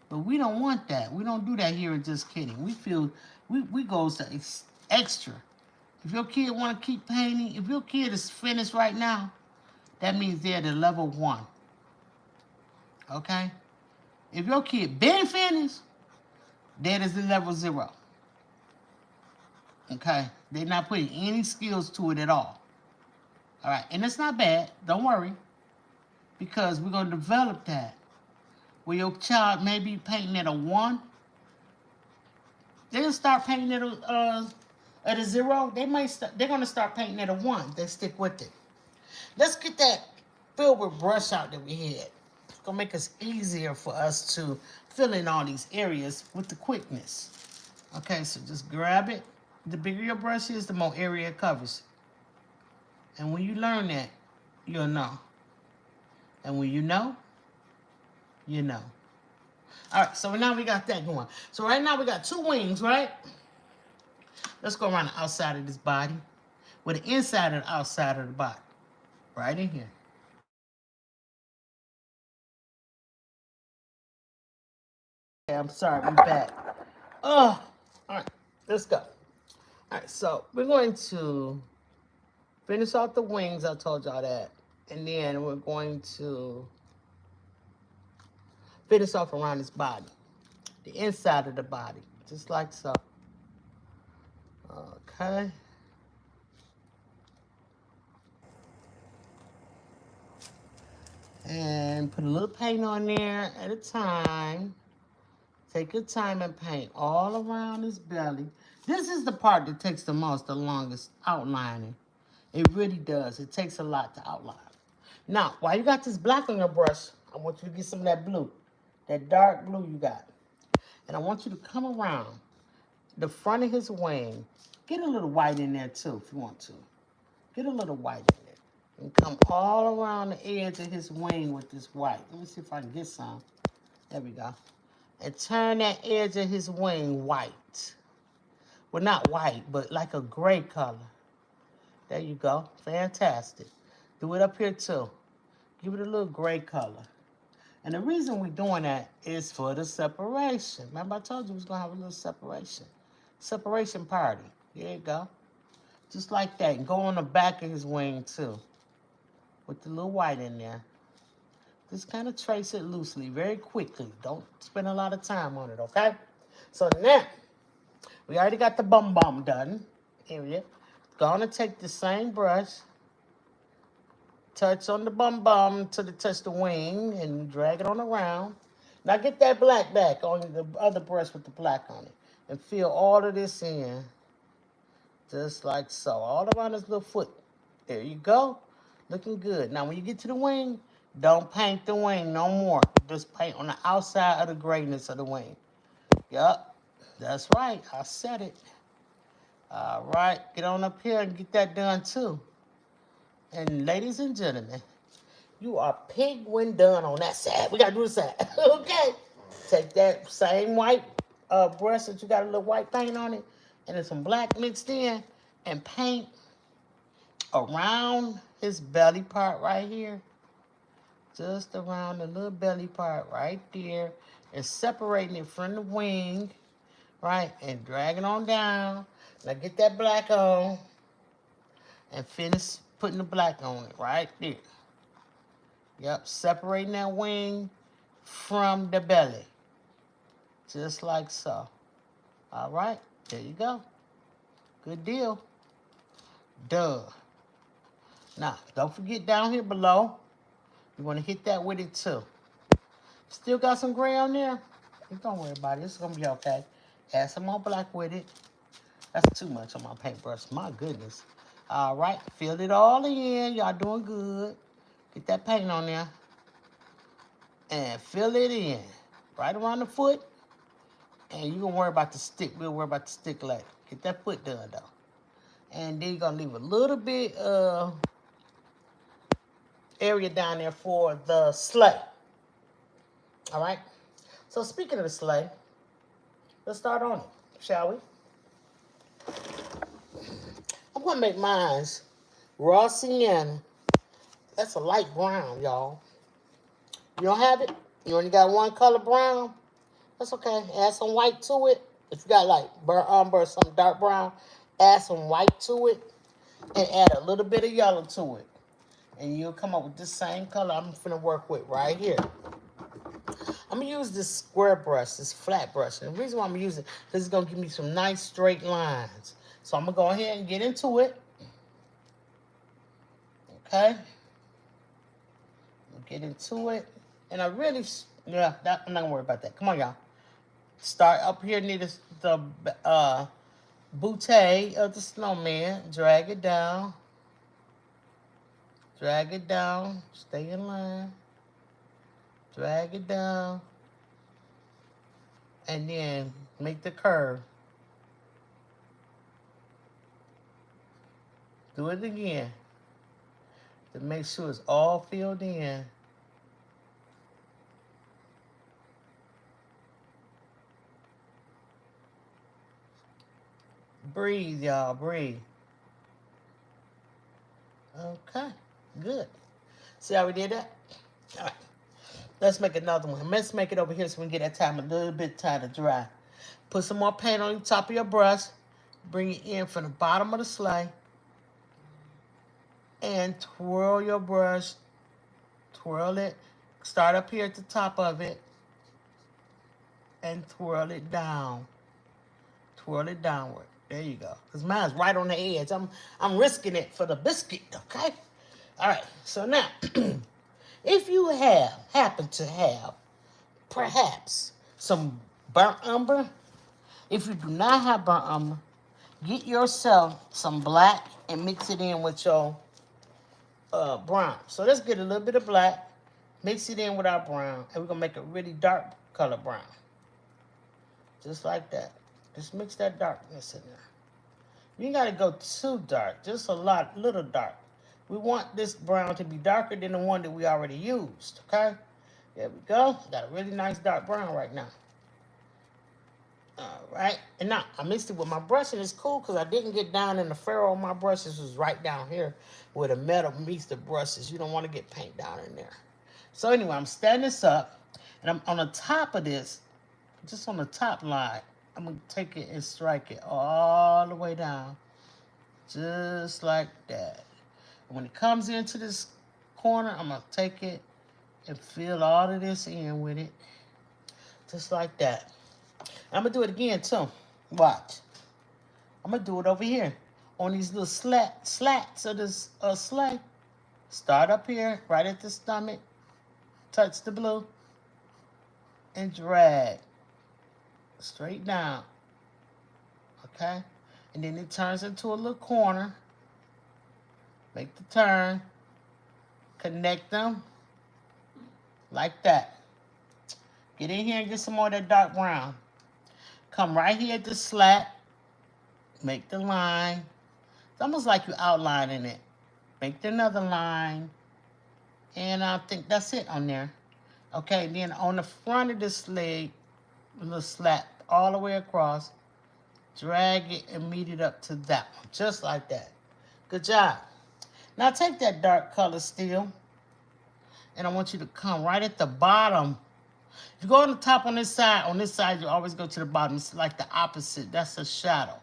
But we don't want that. We don't do that here at Just Kidding. We feel we go to extra. If your kid want to keep painting, if your kid is finished right now, that means they're at the level 1. Okay? If your kid been finished, that is the level 0. Okay? They're not putting any skills to it at all. All right? And it's not bad. Don't worry. Because we're going to develop that. Where your child may be painting at a 1, they'll start painting at a 0. They're gonna start painting at a 1. They stick with it. Let's get that filbert brush out that we had. It's gonna make us easier for us to fill in all these areas with the quickness. Okay, so just grab it. The bigger your brush is, the more area it covers. And when you learn that, you'll know. And when you know, you know. All right, so now we got that going. So right now we got 2 wings, right? Let's go around the outside of this body with the inside and the outside of the body. Right in here. Okay, I'm sorry, we're back. Oh, all right, let's go. All right, so we're going to finish off the wings. I told y'all that. And then we're going to finish off around his body, the inside of the body, just like so. Okay. And put a little paint on there at a time. Take your time and paint all around his belly. This is the part that takes the longest outlining. It really does. It takes a lot to outline. Now, while you got this black on your brush, I want you to get some of that blue, that dark blue you got. And I want you to come around the front of his wing. Get a little white in there too, if you want to. Get a little white in there. And come all around the edge of his wing with this white. Let me see if I can get some. There we go. And turn that edge of his wing white. Well, not white, but like a gray color. There you go. Fantastic. Do it up here too. Give it a little gray color. And the reason we're doing that is for the separation. Remember I told you we was going to have a little separation. Separation party. There you go. Just like that. And go on the back of his wing too. With the little white in there. Just kind of trace it loosely, very quickly. Don't spend a lot of time on it, okay? So now, we already got the bum done. Area. Gonna take the same brush, touch on the bum until it touch the wing, and drag it on around. Now get that black back on the other brush with the black on it, and fill all of this in, just like so, all around his little foot. There you go. Looking good. Now when you get to the wing, don't paint the wing no more. Just paint on the outside of the grayness of the wing. Yup, that's right. I said it. All right, get on up here and get that done too. And ladies and gentlemen, you are pig when done on that side. We got to do the side. Okay. Take that same white brush that you got a little white paint on it, and then some black mixed in, and paint around his belly part right here. Just around the little belly part right there, and separating it from the wing, right? And dragging on down. Now get that black on, and finish putting the black on it right there. Yep, separating that wing from the belly. Just like so. All right, there you go. Good deal. Duh. Now, don't forget down here below, you want to hit that with it too. Still got some gray on there? Don't worry about it. It's going to be okay. Add some more black with it. That's too much on my paintbrush. My goodness. All right. Fill it all in. Y'all doing good. Get that paint on there. And fill it in. Right around the foot. And you're going to worry about the stick. We'll worry about the stick later. Get that foot done, though. And then you're going to leave a little bit of area down there for the sleigh. All right? So speaking of the sleigh, let's start on it, shall we? I'm going to make mine raw sienna. That's a light brown, y'all. You don't have it? You only got one color brown? That's okay. Add some white to it. If you got like burnt umber or some dark brown, add some white to it and add a little bit of yellow to it. And you'll come up with this same color I'm finna work with right here. I'm gonna use this square brush, this flat brush. And the reason why I'm using it, because it's gonna give me some nice straight lines. So I'm gonna go ahead and get into it. Okay. Get into it. And I really, I'm not gonna worry about that. Come on, y'all. Start up here near the bouquet of the snowman. Drag it down. Drag it down. Stay in line. Drag it down. And then make the curve. Do it again. To make sure it's all filled in. Breathe, y'all, breathe. Okay, good. See how we did that? All right. Let's make another one. Let's make it over here so we can get that time a little bit time to dry. Put some more paint on the top of your brush. Bring it in from the bottom of the sleigh. And twirl your brush. Twirl it. Start up here at the top of it. And twirl it down. Twirl it downward. There you go. Because mine's right on the edge. I'm risking it for the biscuit, okay? All right. So now, if you happen to have, perhaps, some burnt umber, if you do not have burnt umber, get yourself some black and mix it in with your brown. So let's get a little bit of black, mix it in with our brown, and we're going to make a really dark color brown. Just like that. Just mix that darkness in there. You ain't got to go too dark, just a little dark. We want this brown to be darker than the one that we already used, okay? There we go. Got a really nice dark brown right now. All right. And now, I mixed it with my brush, and it's cool because I didn't get down in the ferrule on my brush. This was right down here where the metal meets the brushes. You don't want to get paint down in there. So anyway, I'm standing this up, and I'm on the top of this, just on the top line. I'm going to take it and strike it all the way down. Just like that. And when it comes into this corner, I'm going to take it and fill all of this in with it. Just like that. I'm going to do it again, too. Watch. I'm going to do it over here. On these little slats of this sleigh. Start up here, right at the stomach. Touch the blue. And drag. Straight down. Okay? And then it turns into a little corner. Make the turn. Connect them. Like that. Get in here and get some more of that dark brown. Come right here at the slat. Make the line. It's almost like you're outlining it. Make another line. And I think that's it on there. Okay, then on the front of this leg, a little slat all the way across. Drag it and meet it up to that one. Just like that. Good job. Now take that dark color still. And I want you to come right at the bottom. If you go on the top on this side you always go to the bottom. It's like the opposite. That's a shadow.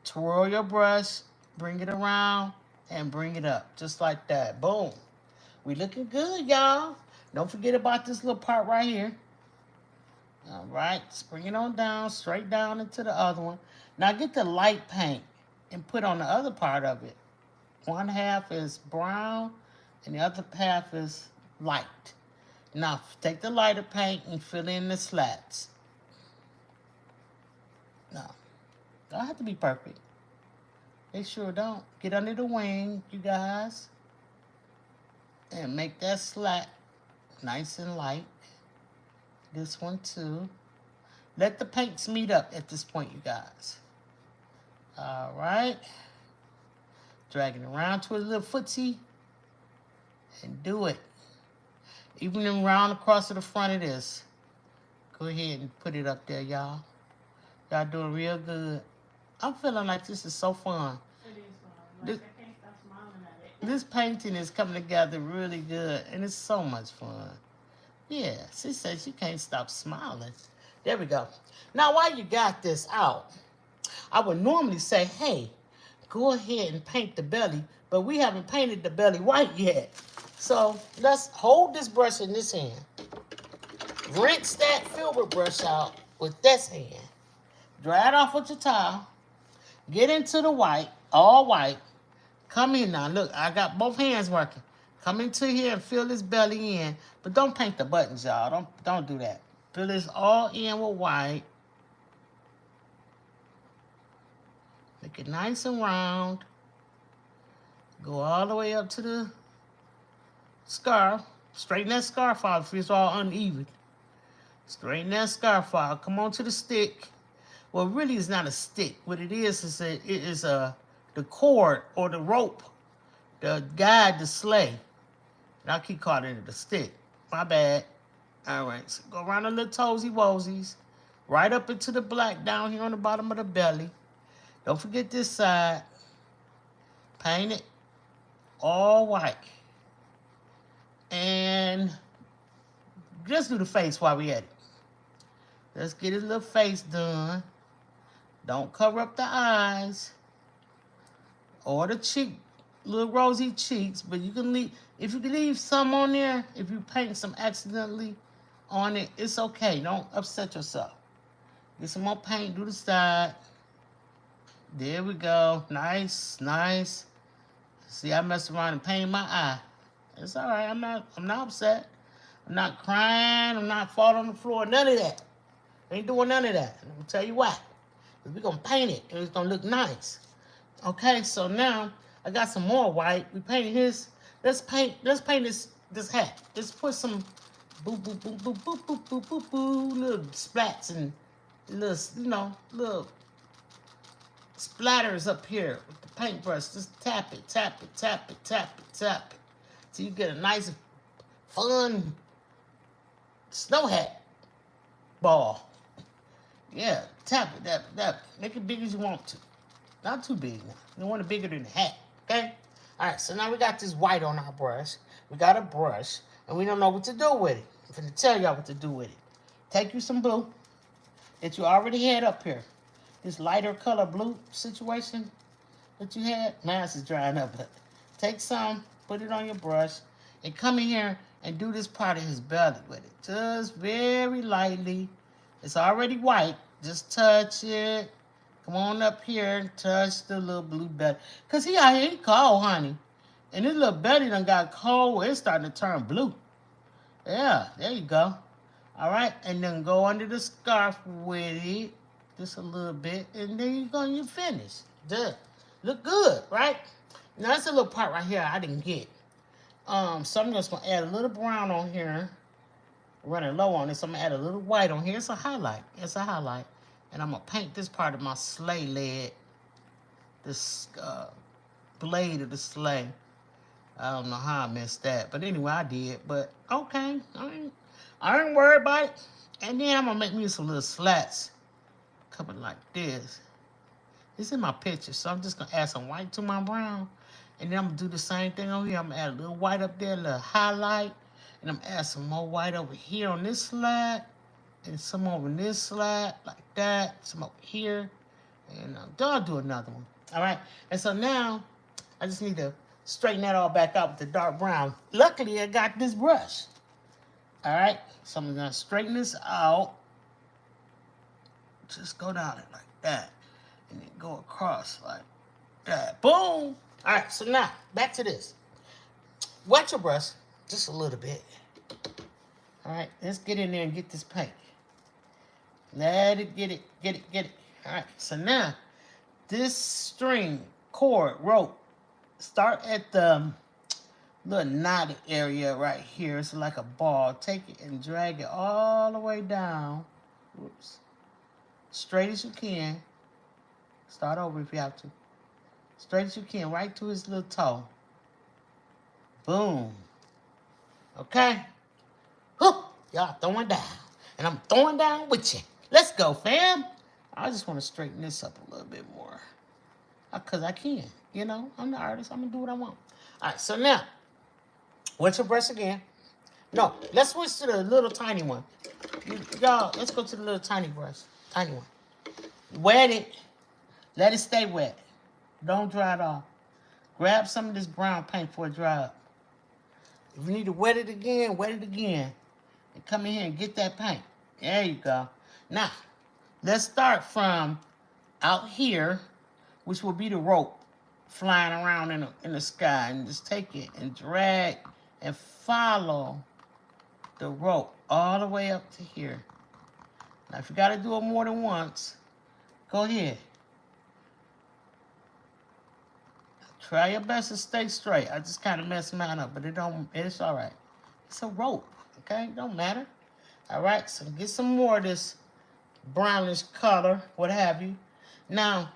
Twirl your brush. Bring it around. And bring it up. Just like that. Boom. We looking good, y'all. Don't forget about this little part right here. All right, just bring it on down, straight down into the other one. Now get the light paint and put on the other part of it. One half is brown and the other half is light. Now, take the lighter paint and fill in the slats. No, don't have to be perfect. They sure don't. Get under the wing, you guys. And make that slat nice and light. This one too. Let the paints meet up at this point, you guys. All right. Drag it around to a little footsie. And do it. Even around across to the front of this. Go ahead and put it up there, y'all. Y'all doing real good. I'm feeling like this is so fun. It is fun. Like, I can't stop smiling at it. This painting is coming together really good, and it's so much fun. Yeah, she says you can't stop smiling. There we go. Now, while you got this out, I would normally say, hey, go ahead and paint the belly, but we haven't painted the belly white yet. So let's hold this brush in this hand. Rinse that filbert brush out with this hand. Dry it off with your towel. Get into the white, all white. Come in now. Look, I got both hands working. Come into here and fill this belly in. But don't paint the buttons, y'all. Don't do that. Fill this all in with white. Make it nice and round. Go all the way up to the scarf. Straighten that scarf out if it's all uneven. Straighten that scarf out. Come on to the stick. Well, really, it's not a stick. What it is the cord or the rope, the guide, the sleigh. And I keep calling it the stick. My bad. All right, so go around the little toesy-woesies. Right up into the black down here on the bottom of the belly. Don't forget this side. Paint it all white. And just do the face while we at it. Let's get his little face done. Don't cover up the eyes or the cheek, little rosy cheeks. But you can leave, if you can leave some on there, if you paint some accidentally on it, it's okay. Don't upset yourself. Get some more paint, do the side. There we go. Nice, nice. See, I messed around and painted my eye. It's all right. I'm not upset. I'm not crying. I'm not falling on the floor. None of that. I ain't doing none of that. I'm gonna tell you why. We're gonna paint it and it's gonna look nice. Okay, so now I got some more white. We painted his. Let's paint this hat. Just put some boo boo boo boo boo boo boo boo boo little splats and little splatters up here with the paintbrush. Just tap it, tap it, tap it, tap it, tap it. So you get a nice, fun snow hat ball. Yeah, tap it, tap it, tap it. Make it big as you want to. Not too big now. You want it bigger than the hat, okay? All right, so now we got this white on our brush. We got a brush, and we don't know what to do with it. I'm going to tell y'all what to do with it. Take you some blue that you already had up here. This lighter color blue situation that you had. Mine is drying up, but take some, put it on your brush, and come in here and do this part of his belly with it. Just very lightly. It's already white. Just touch it. Come on up here and touch the little blue belly. Because he out here, he cold, honey. And his little belly done got cold. It's starting to turn blue. Yeah, there you go. All right, and then go under the scarf with it. Just a little bit. And then you're finished. Done. Look good, right? Now, that's a little part right here I didn't get. So I'm just going to add a little brown on here. Running low on it, so I'm going to add a little white on here. It's a highlight. It's a highlight. And I'm going to paint this part of my sleigh lead. This blade of the sleigh. I don't know how I missed that. But anyway, I did. But okay. I ain't worried about it. And then I'm going to make me some little slats. Coming like this. It's in my picture. So I'm just going to add some white to my brown. And then I'm going to do the same thing over here. I'm going to add a little white up there, a little highlight. And I'm going to add some more white over here on this slat. And some over this slat, like that. Some over here. And I'll do another one. All right. And so now, I just need to straighten that all back out with the dark brown. Luckily, I got this brush. All right. So I'm going to straighten this out. Just go down it like that. And then go across like that. Boom. All right. So now, back to this. Wet your brush just a little bit. All right, let's get in there and get this paint. Let it get it. All right, so now this string, cord, rope, start at the little knotted area right here. It's like a ball. Take it and drag it all the way down. Whoops. Straight as you can. Start over if you have to. Straight as you can, right to his little toe. Boom. Okay? Whew. Y'all throwing down. And I'm throwing down with you. Let's go, fam. I just want to straighten this up a little bit more. Because I can. You know, I'm the artist. I'm going to do what I want. All right, so now, wet your brush again. No, let's switch to the little tiny one. Y'all, let's go to the little tiny brush. Tiny one. Wet it. Let it stay wet. Don't dry it off. Grab some of this brown paint before it dry up. If you need to wet it again, wet it again. And come in here and get that paint. There you go. Now, let's start from out here, which will be the rope flying around in the sky. And just take it and drag and follow the rope all the way up to here. Now, if you got to do it more than once, go ahead. Try your best to stay straight. I just kind of messed mine up, but it's all right. It's a rope, okay? Don't matter. All right, so get some more of this brownish color, what have you. Now,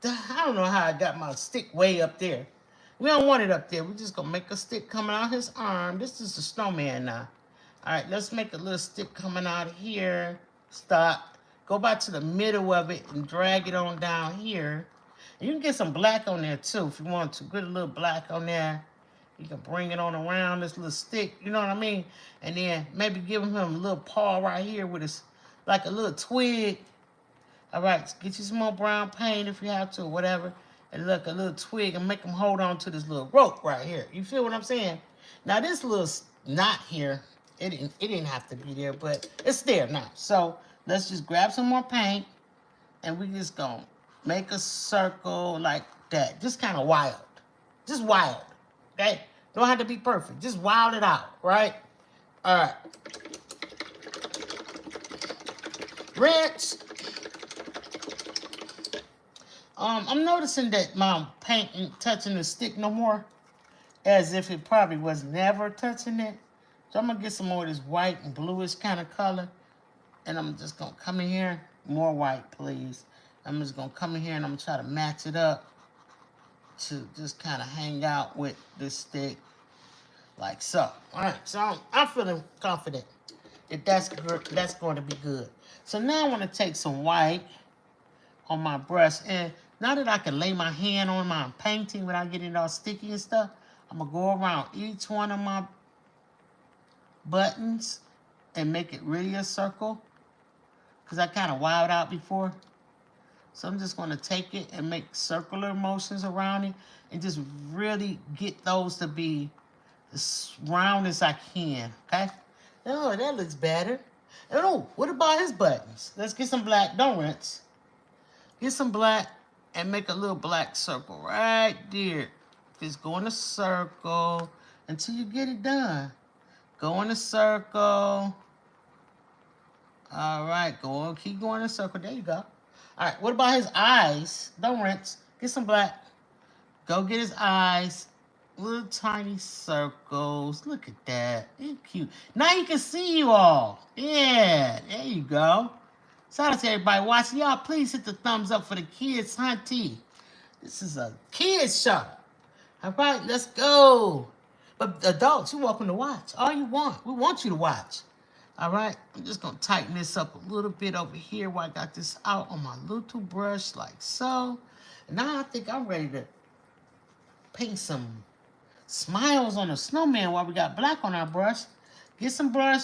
I don't know how I got my stick way up there. We don't want it up there. We're just going to make a stick coming out his arm. This is the snowman now. All right, let's make a little stick coming out of here. Stop. Go back to the middle of it and drag it on down here. You can get some black on there, too, if you want to. Get a little black on there. You can bring it on around this little stick, you know what I mean? And then maybe give him a little paw right here with his, like a little twig. All right, get you some more brown paint if you have to, or whatever. And look, a little twig, and make him hold on to this little rope right here. You feel what I'm saying? Now, this little knot here, it didn't have to be there, but it's there now. So let's just grab some more paint, and we just gonna make a circle like that. Just kind of wild. Just wild, okay? Don't have to be perfect. Just wild it out, right? All right. Rinse. I'm noticing that my paint ain't touching the stick no more, as if it probably was never touching it. So I'm gonna get some more of this white and bluish kind of color, and I'm just gonna come in here. More white, please. I'm just gonna come in here and I'm gonna try to match it up to just kind of hang out with this stick, like so. All right, so I'm feeling confident that that's going to be good. So now I want to take some white on my brush, and now that I can lay my hand on my painting without getting it all sticky and stuff, I'm gonna go around each one of my buttons and make it really a circle, because I kind of wilded out before. So I'm just going to take it and make circular motions around it and just really get those to be as round as I can, okay? Oh, that looks better. Oh, what about his buttons? Let's get some black. Don't rinse. Get some black and make a little black circle right there. Just go in a circle until you get it done. Go in a circle. All right, go on. Keep going in a circle. There you go. All right, what about his eyes? Don't rinse. Get some black. Go get his eyes. Little tiny circles. Look at that. It's cute. Now you can see you all. Yeah, there you go. Shout out to everybody watching. Y'all, please hit the thumbs up for the kids, hunty. This is a kids show. All right, let's go. But adults, you're welcome to watch. All you want. We want you to watch. All right, I'm just going to tighten this up a little bit over here while I got this out on my little brush like so. And now I think I'm ready to paint some smiles on a snowman while we got black on our brush. Get some black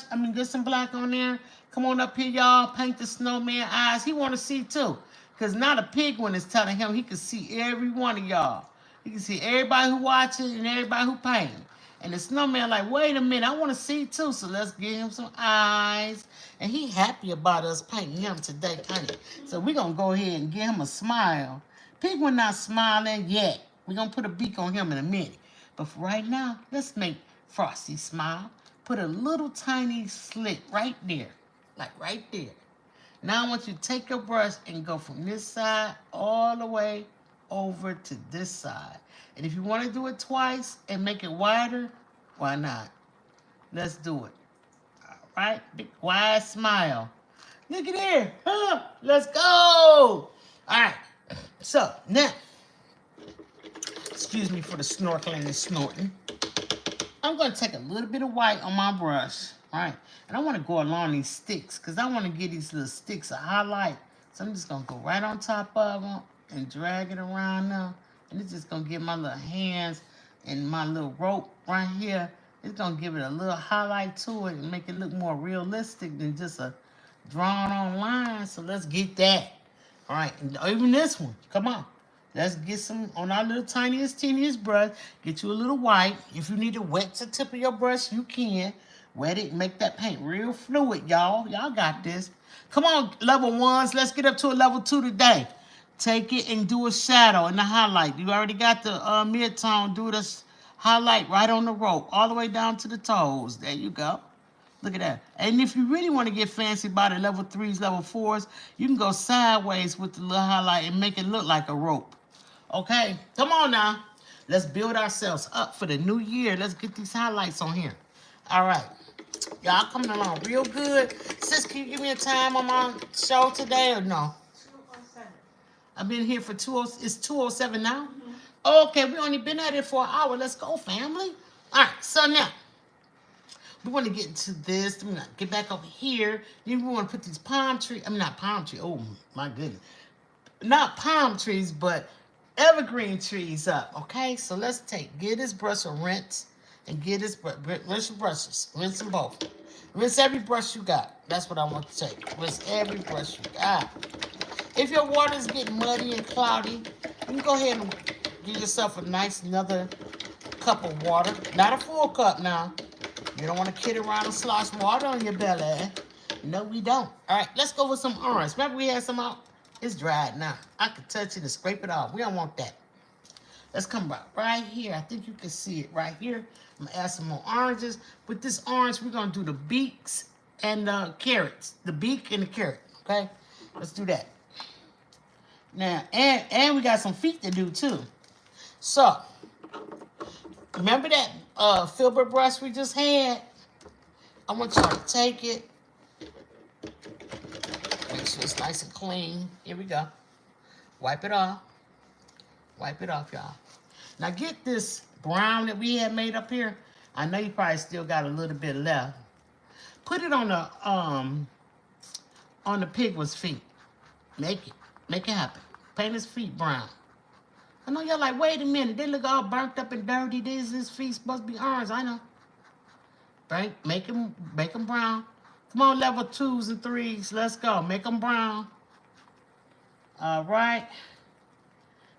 on there. Come on up here, y'all. Paint the snowman eyes. He want to see too. Because now the pig one is telling him he can see every one of y'all. He can see everybody who watching and everybody who painting. And the snowman like, wait a minute, I want to see too. So let's give him some eyes. And he happy about us painting him today, honey. So we're going to go ahead and give him a smile. Pig one not smiling yet. We're going to put a beak on him in a minute. But for right now, let's make Frosty smile. put a little tiny slit right there, like right there. Now I want you to take your brush and go from this side all the way over to this side. And if you want to do it twice and make it wider, why not? Let's do it. All right, big wide smile. Look at there. Huh? Let's go. All right. So now, excuse me for the snorkeling and snorting. I'm going to take a little bit of white on my brush. All right. And I want to go along these sticks because I want to give these little sticks a highlight. So I'm just going to go right on top of them and drag it around them. And it's just going to give my little hands and my little rope right here. It's going to give it a little highlight to it and make it look more realistic than just a drawn on line. So let's get that. All right. And even this one. Come on. Let's get some on our little tiniest, teeniest brush. Get you a little white. If you need to wet the tip of your brush, you can. Wet it, make that paint real fluid, y'all. Y'all got this. Come on, level 1s. Let's get up to a level 2 today. Take it and do a shadow and the highlight. You already got the mid-tone. Do this highlight right on the rope, all the way down to the toes. There you go. Look at that. And if you really want to get fancy about it, level 3s, level 4s, you can go sideways with the little highlight and make it look like a rope. Okay, come on now. Let's build ourselves up for the new year. Let's get these highlights on here. All right. Y'all coming along real good. Sis, can you give me a time on my show today or no? 2:07. I've been here for 2:07. It's 2:07 now? Mm-hmm. Okay, we only been at it for an hour. Let's go, family. All right, so now, we want to get into this. We're going to get back over here. Then we want to put these palm trees. I mean, not palm tree. Oh, my goodness. Not palm trees, but evergreen trees up, okay? So let's get this brush a rinse and get this, rinse your brushes. Rinse them both. Rinse every brush you got. That's what I want to take. Rinse every brush you got. If your water is getting muddy and cloudy, you can go ahead and give yourself a nice another cup of water. Not a full cup now. You don't want to kid around and slosh water on your belly. No, we don't. All right, let's go with some orange. Remember we had some out? It's dried now. I can touch it and scrape it off. We don't want that. Let's come back right here. I think you can see it right here. I'm going to add some more oranges. With this orange, we're going to do the beaks and the carrots. The beak and the carrot, okay? Let's do that. Now, and we got some feet to do, too. So, remember that filbert brush we just had? I want y'all to take it. Make sure it's nice and clean. Here we go. Wipe it off. Wipe it off, y'all. Now get this brown that we had made up here. I know you probably still got a little bit left. Put it on the pig's feet. Make it happen. Paint his feet brown. I know y'all like, wait a minute. They look all burnt up and dirty. His feet supposed to be orange. I know. Right? Make them brown. Come on, level 2s and 3s. Let's go. Make them brown. All right.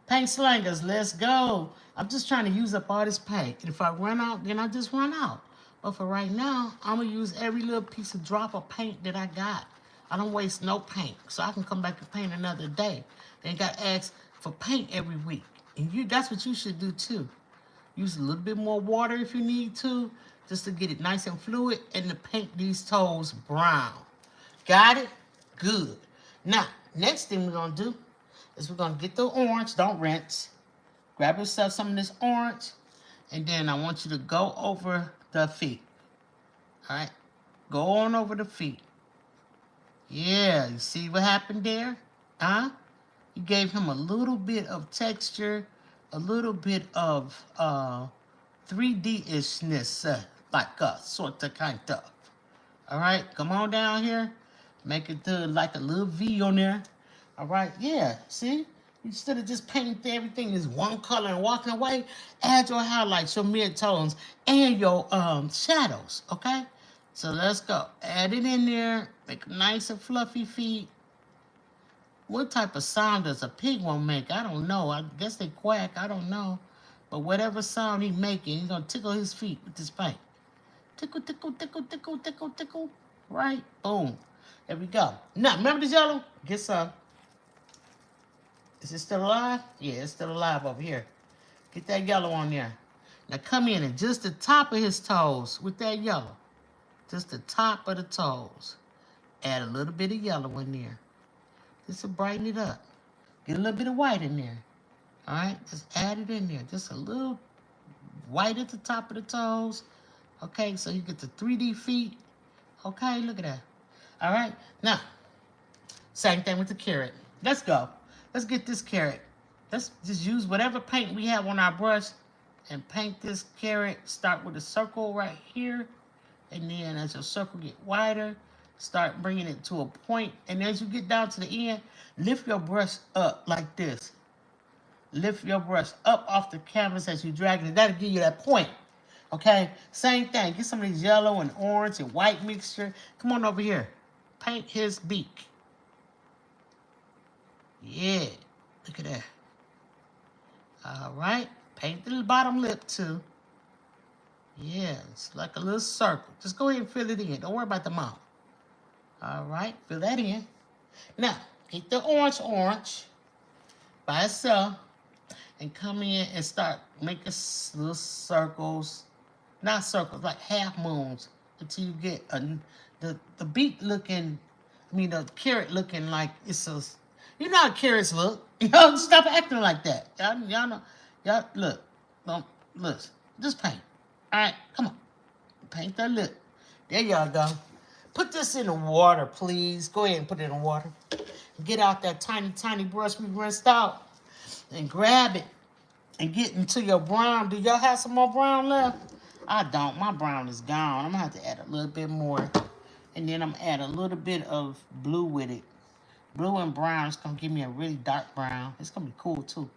Paint SLANGAZ. Let's go. I'm just trying to use up all this paint. And if I run out, then I just run out. But for right now, I'm going to use every little piece of drop of paint that I got. I don't waste no paint. So I can come back and paint another day. They ain't got to ask for paint every week. And that's what you should do too. Use a little bit more water if you need to. Just to get it nice and fluid and to paint these toes brown. Got it? Good. Now, next thing we're going to do is we're going to get the orange. Don't rinse. Grab yourself some of this orange. And then I want you to go over the feet. All right? Go on over the feet. Yeah, you see what happened there? Huh? You gave him a little bit of texture, a little bit of 3D-ishness, like sort of kind of. All right, come on down here. Make it like a little V on there. All right, yeah, see? Instead of just painting everything as one color and walking away, add your highlights, your mid-tones, and your shadows, okay? So let's go. Add it in there. Make nice and fluffy feet. What type of sound does a pig want to make? I don't know. I guess they quack. I don't know. But whatever sound he's making, he's going to tickle his feet with this paint. Tickle, tickle, tickle, tickle, tickle, tickle. Right? Boom. There we go. Now, remember this yellow? Get some. Is it still alive? Yeah, it's still alive over here. Get that yellow on there. Now, come in and just the top of his toes with that yellow. Just the top of the toes. Add a little bit of yellow in there. Just to brighten it up. Get a little bit of white in there. All right, just add it in there. Just a little white at the top of the toes. Okay, so you get the 3D feet. Okay, look at that. All right, now, same thing with the carrot. Let's go. Let's get this carrot. Let's just use whatever paint we have on our brush and paint this carrot. Start with a circle right here. And then as your circle get wider, start bringing it to a point. And as you get down to the end, lift your brush up like this. Lift your brush up off the canvas as you drag it. That'll give you that point. Okay? Same thing. Get some of these yellow and orange and white mixture. Come on over here. Paint his beak. Yeah. Look at that. All right. Paint the bottom lip too. Yeah. It's like a little circle. Just go ahead and fill it in. Don't worry about the mouth. All right. Fill that in. Now, get the orange by itself. And come in and start making little circles. Not circles, like half moons. Until you get the beak looking, the carrot looking like it's a, you know how carrots look. Stop acting like that. Y'all know, y'all, look. Don't, listen, just paint. All right, come on. Paint that lip. There y'all go. Put this in the water, please. Go ahead and put it in the water. Get out that tiny, tiny brush we rinsed out. And grab it and get into your brown. Do y'all have some more brown left? I don't. My brown is gone. I'm going to have to add a little bit more. And then I'm going to add a little bit of blue with it. Blue and brown is going to give me a really dark brown. It's going to be cool, too.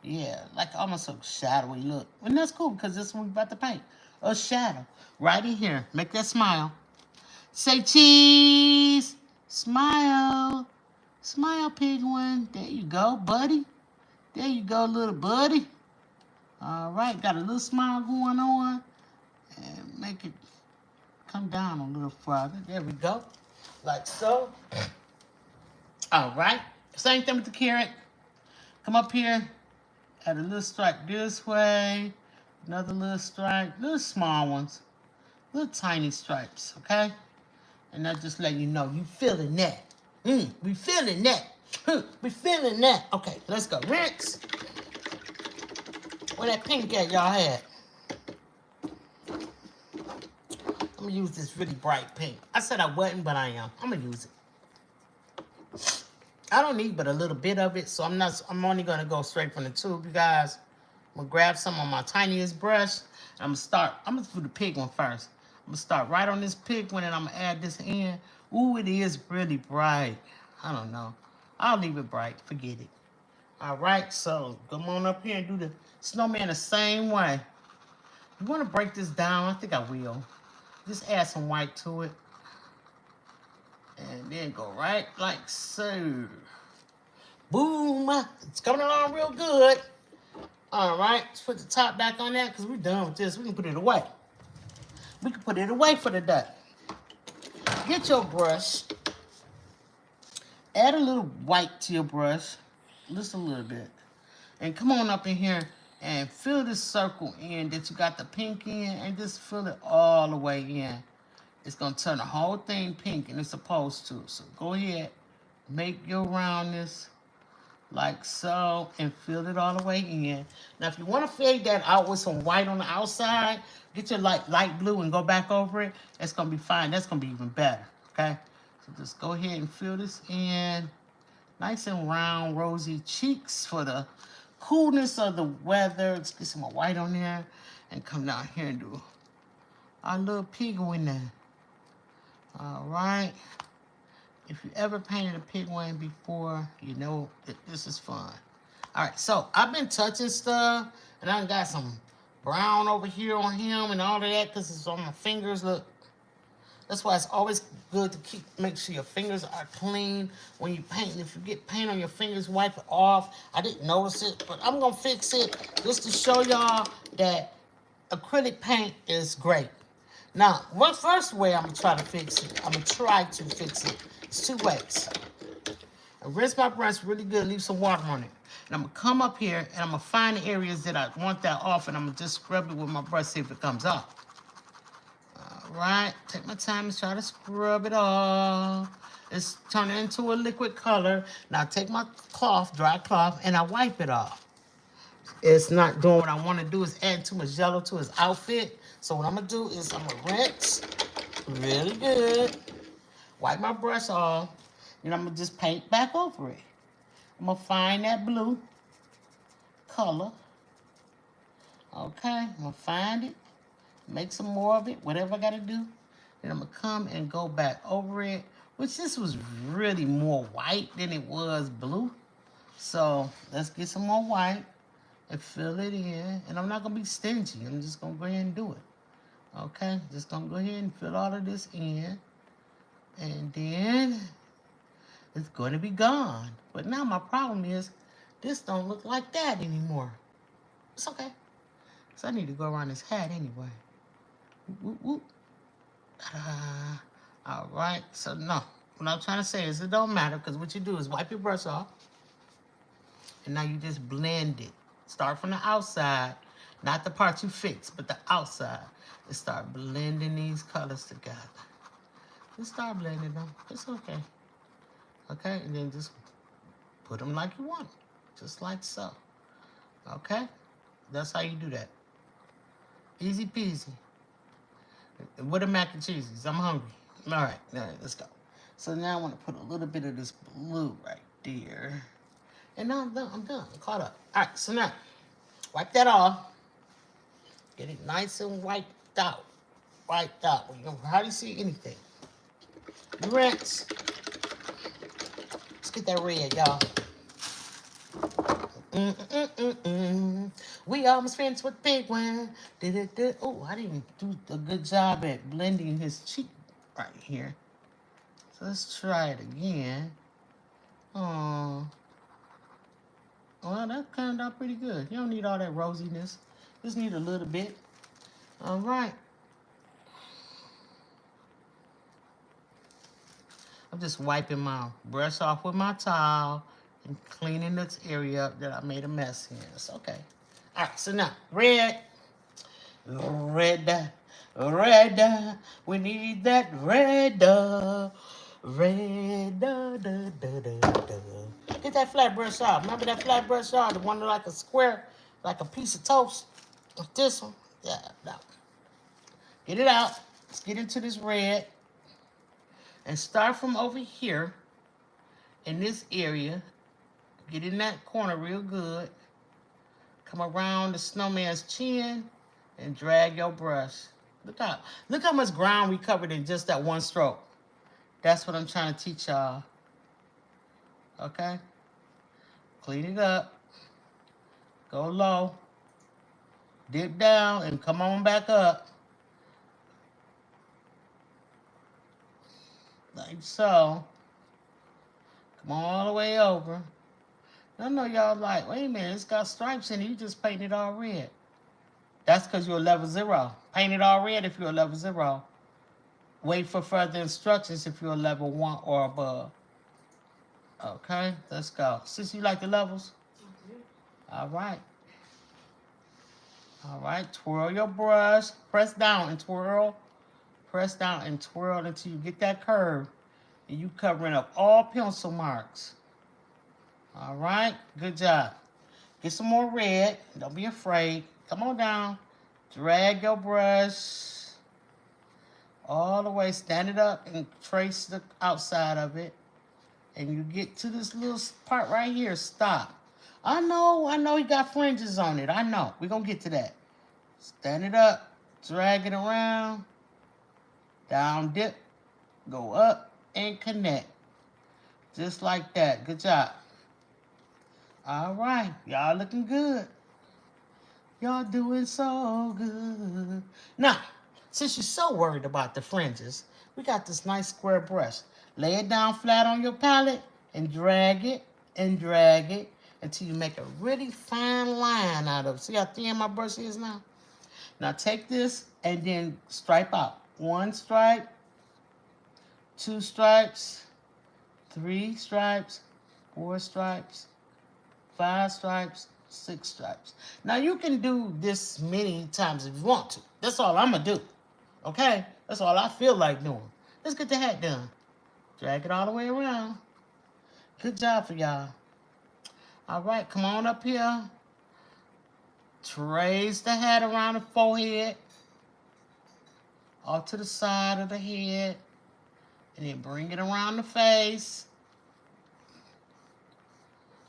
Yeah, like almost a shadowy look. And that's cool because this one we're about to paint. A shadow. Right in here. Make that smile. Say cheese. Smile. Smile, penguin. There you go, buddy. There you go, little buddy. All right, got a little smile going on. And make it come down a little further. There we go. Like so. All right. Same thing with the carrot. Come up here. Add a little stripe this way. Another little stripe. Little small ones. Little tiny stripes, okay? And that just let you know you feeling that. We feeling that. We feeling that. Okay, let's go. Rinse. Where that pink at y'all had? I'm gonna use this really bright pink. I said I wasn't, but I am. I'm gonna use it. I don't need but a little bit of it, so I'm only gonna go straight from the tube, you guys. I'm gonna grab some on my tiniest brush. I'm gonna do the pig one first. I'm gonna start right on this pig one and I'm gonna add this in. Ooh, it is really bright. I don't know. I'll leave it bright. Forget it. All right, so come on up here and do the snowman the same way. You want to break this down? I think I will. Just add some white to it. And then go right like so. Boom. It's coming along real good. All right, let's put the top back on that because we're done with this. We can put it away. We can put it away for the day. Get your brush. Add a little white to your brush. Just a little bit. And come on up in here and fill this circle in that you got the pink in and just fill it all the way in. It's going to turn the whole thing pink and it's supposed to. So go ahead, make your roundness like so and fill it all the way in. Now if you want to fade that out with some white on the outside, get your light blue and go back over it. That's going to be fine. That's going to be even better. Okay? So just go ahead and fill this in. Nice and round, rosy cheeks for the coolness of the weather. Let's get some more white on there and come down here and do our little penguin there. All right. If you ever painted a penguin before, you know that this is fun. All right, so I've been touching stuff, and I got some brown over here on him and all of that because it's on my fingers. Look. That's why it's always good to make sure your fingers are clean when you paint. And if you get paint on your fingers, wipe it off. I didn't notice it, but I'm going to fix it just to show y'all that acrylic paint is great. Now, one first way I'm going to try to fix it, it's two ways. I rinse my brush really good, leave some water on it. And I'm going to come up here and I'm going to find the areas that I want that off and I'm going to just scrub it with my brush, see if it comes off. right, take my time and try to scrub it off. It's turning into a liquid color. Now take my cloth, dry cloth, and I wipe it off. It's not doing what I want to do. Is adding too much yellow to his outfit. So what I'm gonna do is I'm gonna rinse really good, wipe my brush off, and I'm gonna just paint back over it. I'm gonna find that blue color. Okay, I'm gonna find it, make some more of it, whatever I gotta do. Then I'm gonna come and go back over it, which this was really more white than it was blue. So let's get some more white and fill it in. And I'm not gonna be stingy. I'm just gonna go ahead and do it. Okay, just gonna go ahead and fill all of this in. And then it's going to be gone. But now my problem is this don't look like that anymore. It's okay. So I need to go around this hat anyway. Whoop, whoop. All right. So no, what I'm trying to say is it don't matter because what you do is wipe your brush off. And now you just blend it. Start from the outside. Not the part you fix, but the outside. And start blending these colors together. Just start blending them. It's okay. Okay, and then just put them like you want, just like so. Okay, that's how you do that. Easy peasy. What a mac and cheesies. I'm hungry. All right, let's go. So now I want to put a little bit of this blue right there. And now I'm done. I'm caught up. All right, so now wipe that off. Get it nice and wiped out. Wiped out. You can hardly see anything. Rinse. Let's get that red, y'all. We almost finished with Big One. Oh, I didn't do a good job at blending his cheek right here. So let's try it again. Oh, well, that turned out pretty good. You don't need all that rosiness. Just need a little bit. All right. I'm just wiping my brush off with my towel and cleaning this area up that I made a mess in. It's okay. All right, so now, red. We need that red. Get that flat brush off. Remember that flat brush off? The one like a square, like a piece of toast? This one? Yeah, no. Get it out. Let's get into this red. And start from over here in this area. Get in that corner real good. Come around the snowman's chin and drag your brush. Look out. Look how much ground we covered in just that one stroke. That's what I'm trying to teach y'all. Okay? Clean it up. Go low. Dip down and come on back up. Like so. Come all the way over. I know y'all like, wait a minute, it's got stripes in it. You just painted it all red. That's because you're a level 0. Paint it all red if you're a level 0. Wait for further instructions if you're a level 1 or above. Okay, let's go. Sis, you like the levels? All right. All right, twirl your brush. Press down and twirl. Press down and twirl until you get that curve. And you covering up all pencil marks. All right, good job. Get some more red. Don't be afraid. Come on down. Drag your brush all the way. Stand it up and trace the outside of it. And you get to this little part right here. Stop. I know he got fringes on it. I know. We're going to get to that. Stand it up. Drag it around. Down, dip. Go up and connect. Just like that. Good job. All right. Y'all looking good. Y'all doing so good. Now, since you're so worried about the fringes, we got this nice square brush. Lay it down flat on your palette and drag it until you make a really fine line out of it. See how thin my brush is now? Now take this and then stripe out. 1 stripe, 2 stripes, 3 stripes, 4 stripes, 5 stripes, 6 stripes. Now you can do this many times if you want to. That's all I'm gonna do. Okay? That's all I feel like doing. Let's get the hat done. Drag it all the way around. Good job for y'all. All right, come on up here. Trace the hat around the forehead. Off to the side of the head. And then bring it around the face.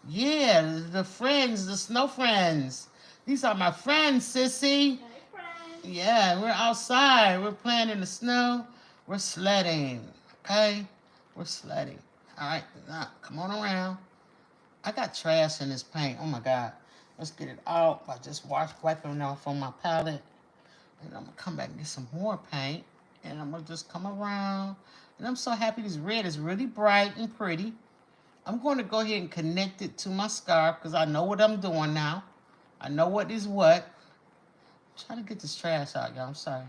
Yeah, the friends, the snow friends. These are my friends, sissy. Hey, friends. Yeah, we're outside. We're playing in the snow. We're sledding. Okay? We're sledding. All right, now come on around. I got trash in this paint. Oh my God. Let's get it out by just wiping it off on my palette. And I'm gonna come back and get some more paint. And I'm gonna just come around. And I'm so happy this red is really bright and pretty. I'm going to go ahead and connect it to my scarf because I know what I'm doing now. I know what is what. I'm trying to get this trash out, y'all. I'm sorry.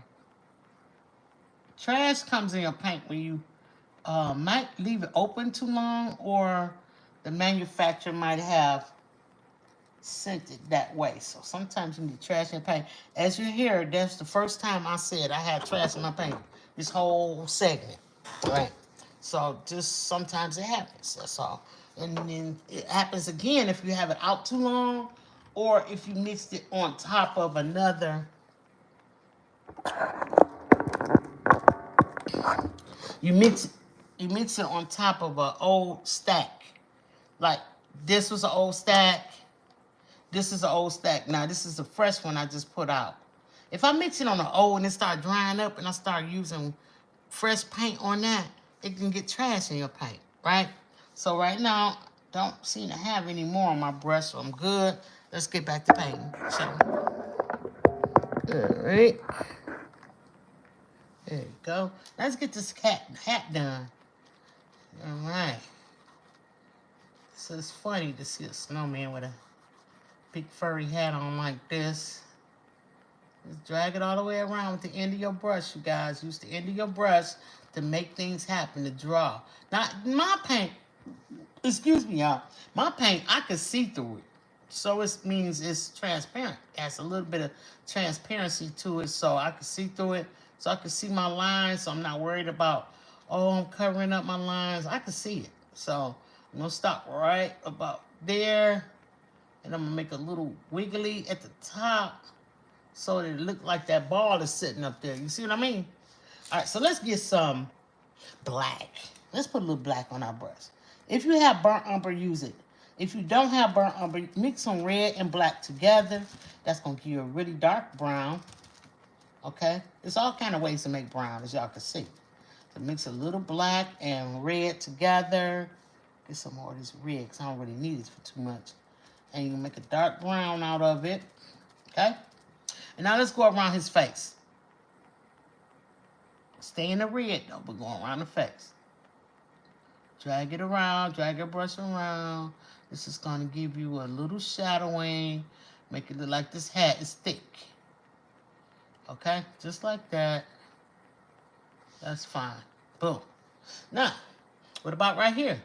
Trash comes in your paint when you might leave it open too long, or the manufacturer might have sent it that way. So sometimes you need trash in your paint. As you hear, that's the first time I said I had trash in my paint. This whole segment, right? So just sometimes it happens, that's all. And then it happens again if you have it out too long, or if you mixed it on top of another. You mix it on top of an old stack. Like this was an old stack. This is an old stack. Now this is a fresh one I just put out. If I mix it on the old and it start drying up and I start using fresh paint on that, it can get trash in your paint, right? So right now, don't seem to have any more on my brush, so I'm good. Let's get back to painting, shall we? All right. There you go. Let's get this hat done. All right. So it's funny to see a snowman with a big furry hat on like this. Just drag it all the way around with the end of your brush, you guys. Use the end of your brush to make things happen, to draw. Now, my paint, excuse me, y'all. My paint, I can see through it. So it means it's transparent. It has a little bit of transparency to it, so I can see through it. So I can see my lines, so I'm not worried about, oh, I'm covering up my lines. I can see it. So I'm going to stop right about there. And I'm going to make a little wiggly at the top so that it looks like that ball is sitting up there. You see what I mean? All right, so let's get some black. Let's put a little black on our brush. If you have burnt umber, use it. If you don't have burnt umber, mix some red and black together. That's going to give you a really dark brown. Okay? There's all kind of ways to make brown, as y'all can see. So mix a little black and red together. Get some more of this red, because I don't really need it for too much. And you can make a dark brown out of it. Okay? And now let's go around his face. Stay in the red, though, but go around the face. Drag it around, drag your brush around. This is going to give you a little shadowing. Make it look like this hat is thick. Okay? Just like that. That's fine. Boom. Now, what about right here?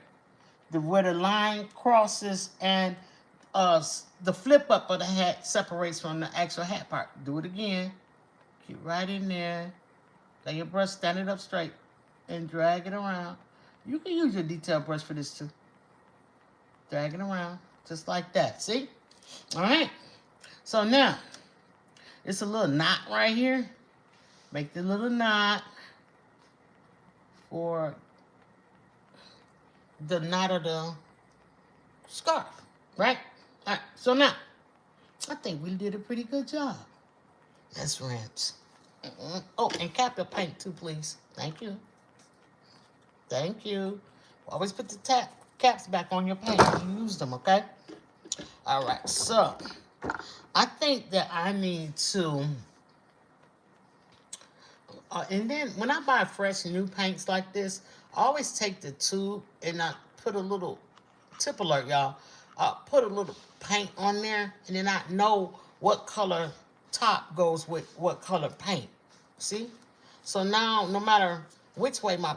Where the line crosses and the flip up of the hat separates from the actual hat part. Do it again. Get right in there. Let your brush stand it up straight and drag it around. You can use your detail brush for this too. Drag it around just like that. See? All right. So now, it's a little knot right here. Make the little knot for the knot of the scarf, right? All right, so now, I think we did a pretty good job. Let's rinse. Oh, and cap your paint too, please. Thank you. Thank you. Always put the caps back on your paint when you use them, okay? All right, so I think that I need to, and then when I buy fresh new paints like this, I always take the tube and I put a little, tip alert, y'all. Put a little paint on there, and then I know what color top goes with what color paint. See? So now, no matter which way my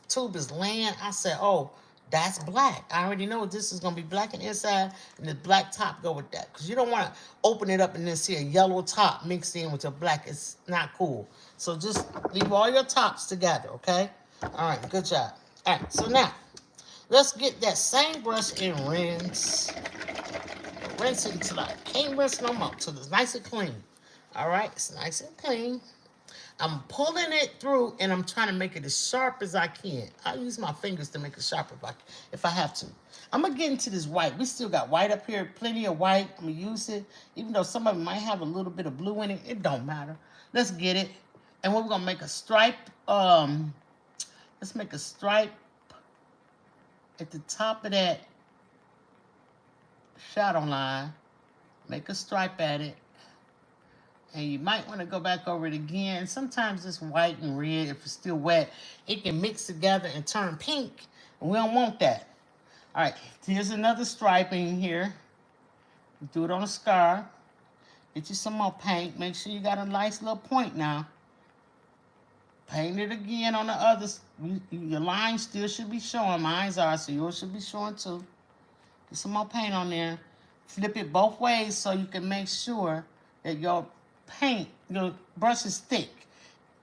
tube is laying, I say, oh, That's black. I already know this is gonna be black on the inside, and the black top go with that. Cause you don't want to open it up and then see a yellow top mixed in with your black. It's not cool. So just leave all your tops together, okay? All right, good job. All right, so now let's get that same brush and rinse. Rinse it until I can't rinse no more, till it's nice and clean. All right, it's nice and clean. I'm pulling it through and I'm trying to make it as sharp as I can. I use my fingers to make it sharp if I have to. I'm gonna get into this white. We still got white up here, plenty of white. I'm gonna use it. Even though some of it might have a little bit of blue in it, it don't matter. Let's get it. And we're gonna make a stripe. Let's make a stripe at the top of that shadow line. Make a stripe at it. And you might want to go back over it again. Sometimes this white and red, if it's still wet, it can mix together and turn pink. And we don't want that. All right, here's another striping here. Do it on a scarf. Get you some more paint. Make sure you got a nice little point now. Paint it again on the others. Your lines still should be showing. Mine's are, so yours should be showing too. Get some more paint on there. Flip it both ways so you can make sure that your paint, your brush is thick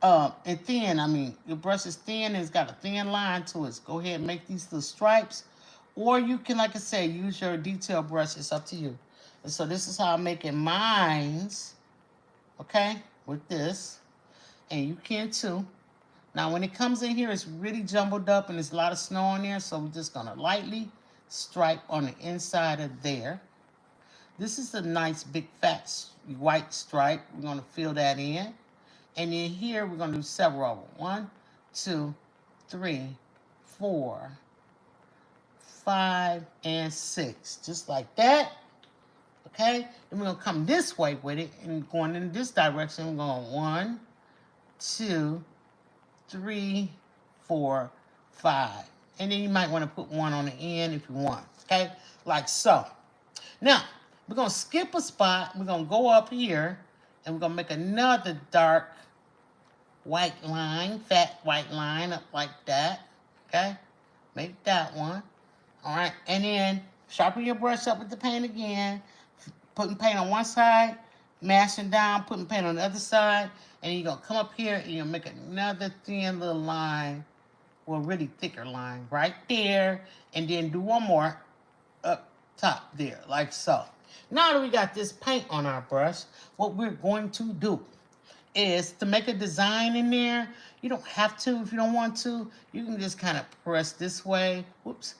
and thin. I mean, your brush is thin and it's got a thin line to it. So go ahead and make these little stripes. Or you can, like I said, use your detail brush. It's up to you. And so this is how I'm making mines, okay, with this. And you can too. Now, when it comes in here, it's really jumbled up and there's a lot of snow on there. So we're just going to lightly stripe on the inside of there. This is a nice big fat white stripe. We're going to fill that in. And then here we're going to do several of them. 1, 2, 3, 4, 5, and 6. Just like that. Okay? Then we're going to come this way with it. And going in this direction, we're going 1, 2, 3, 4, 5. And then you might want to put one on the end if you want. Okay? Like so. Now, we're going to skip a spot. We're going to go up here. And we're going to make another dark white line. Fat white line up like that. Okay? Make that one. All right. And then sharpen your brush up with the paint again. Putting paint on one side. Mashing down. Putting paint on the other side. And you're going to come up here and you'll make another thin little line. Well, really thicker line right there. And then do one more up top there. Like so. Now that we got this paint on our brush, what we're going to do is to make a design in there. You don't have to if you don't want to. You can just kind of press this way. Whoops,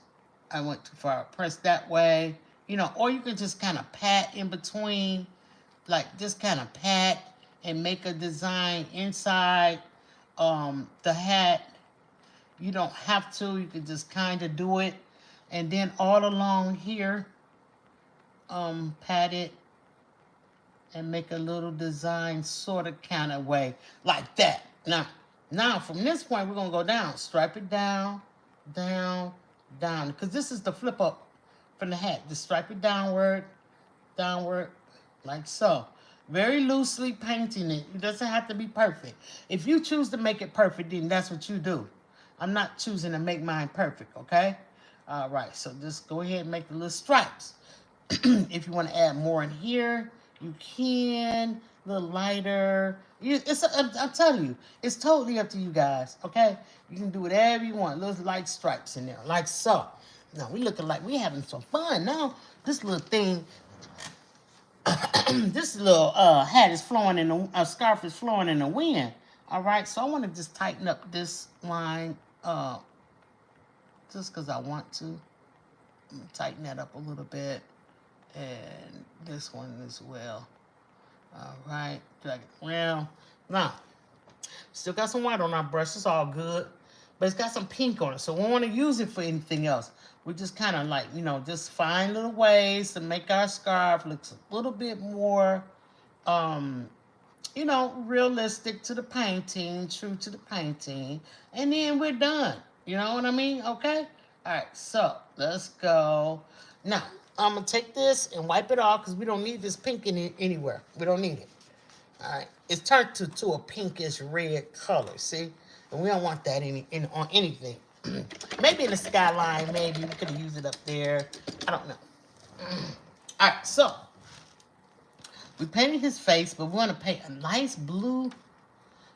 I went too far. Press that way. You know, or you can just kind of pat in between. Like just kind of pat and make a design inside the hat. You don't have to. You can just kind of do it. And then all along here, pat it and make a little design sort of kind of way like that. Now from this point we're gonna go down, stripe it down, down, down, because this is the flip up from the hat. Just stripe it downward, downward, like so. Very loosely painting it. It doesn't have to be perfect. If you choose to make it perfect, then that's what you do. I'm not choosing to make mine perfect, okay? All right, so just go ahead and make the little stripes. If you want to add more in here, you can. A little lighter. I'm telling you, it's totally up to you guys, okay? You can do whatever you want. Little light stripes in there, like so. Now, we looking like we having some fun. Now, this little thing, this little hat is flowing in the, scarf is flowing in the wind. All right, so I want to just tighten up this line just because I want to. I'm going to tighten that up a little bit. And this one as well. All right, drag it around. Now, still got some white on our brush. It's all good. But it's got some pink on it. So we don't want to use it for anything else. We just kind of like, you know, just find little ways to make our scarf look a little bit more, you know, realistic to the painting, true to the painting. And then we're done. You know what I mean? Okay? All right, so let's go. Now, I'm going to take this and wipe it off because we don't need this pink in it anywhere. We don't need it. All right. It's turned to a pinkish red color, see? And we don't want that on anything. Maybe in the skyline, maybe we could have used it up there. I don't know. All right, so we painted his face, but we want to paint a nice blue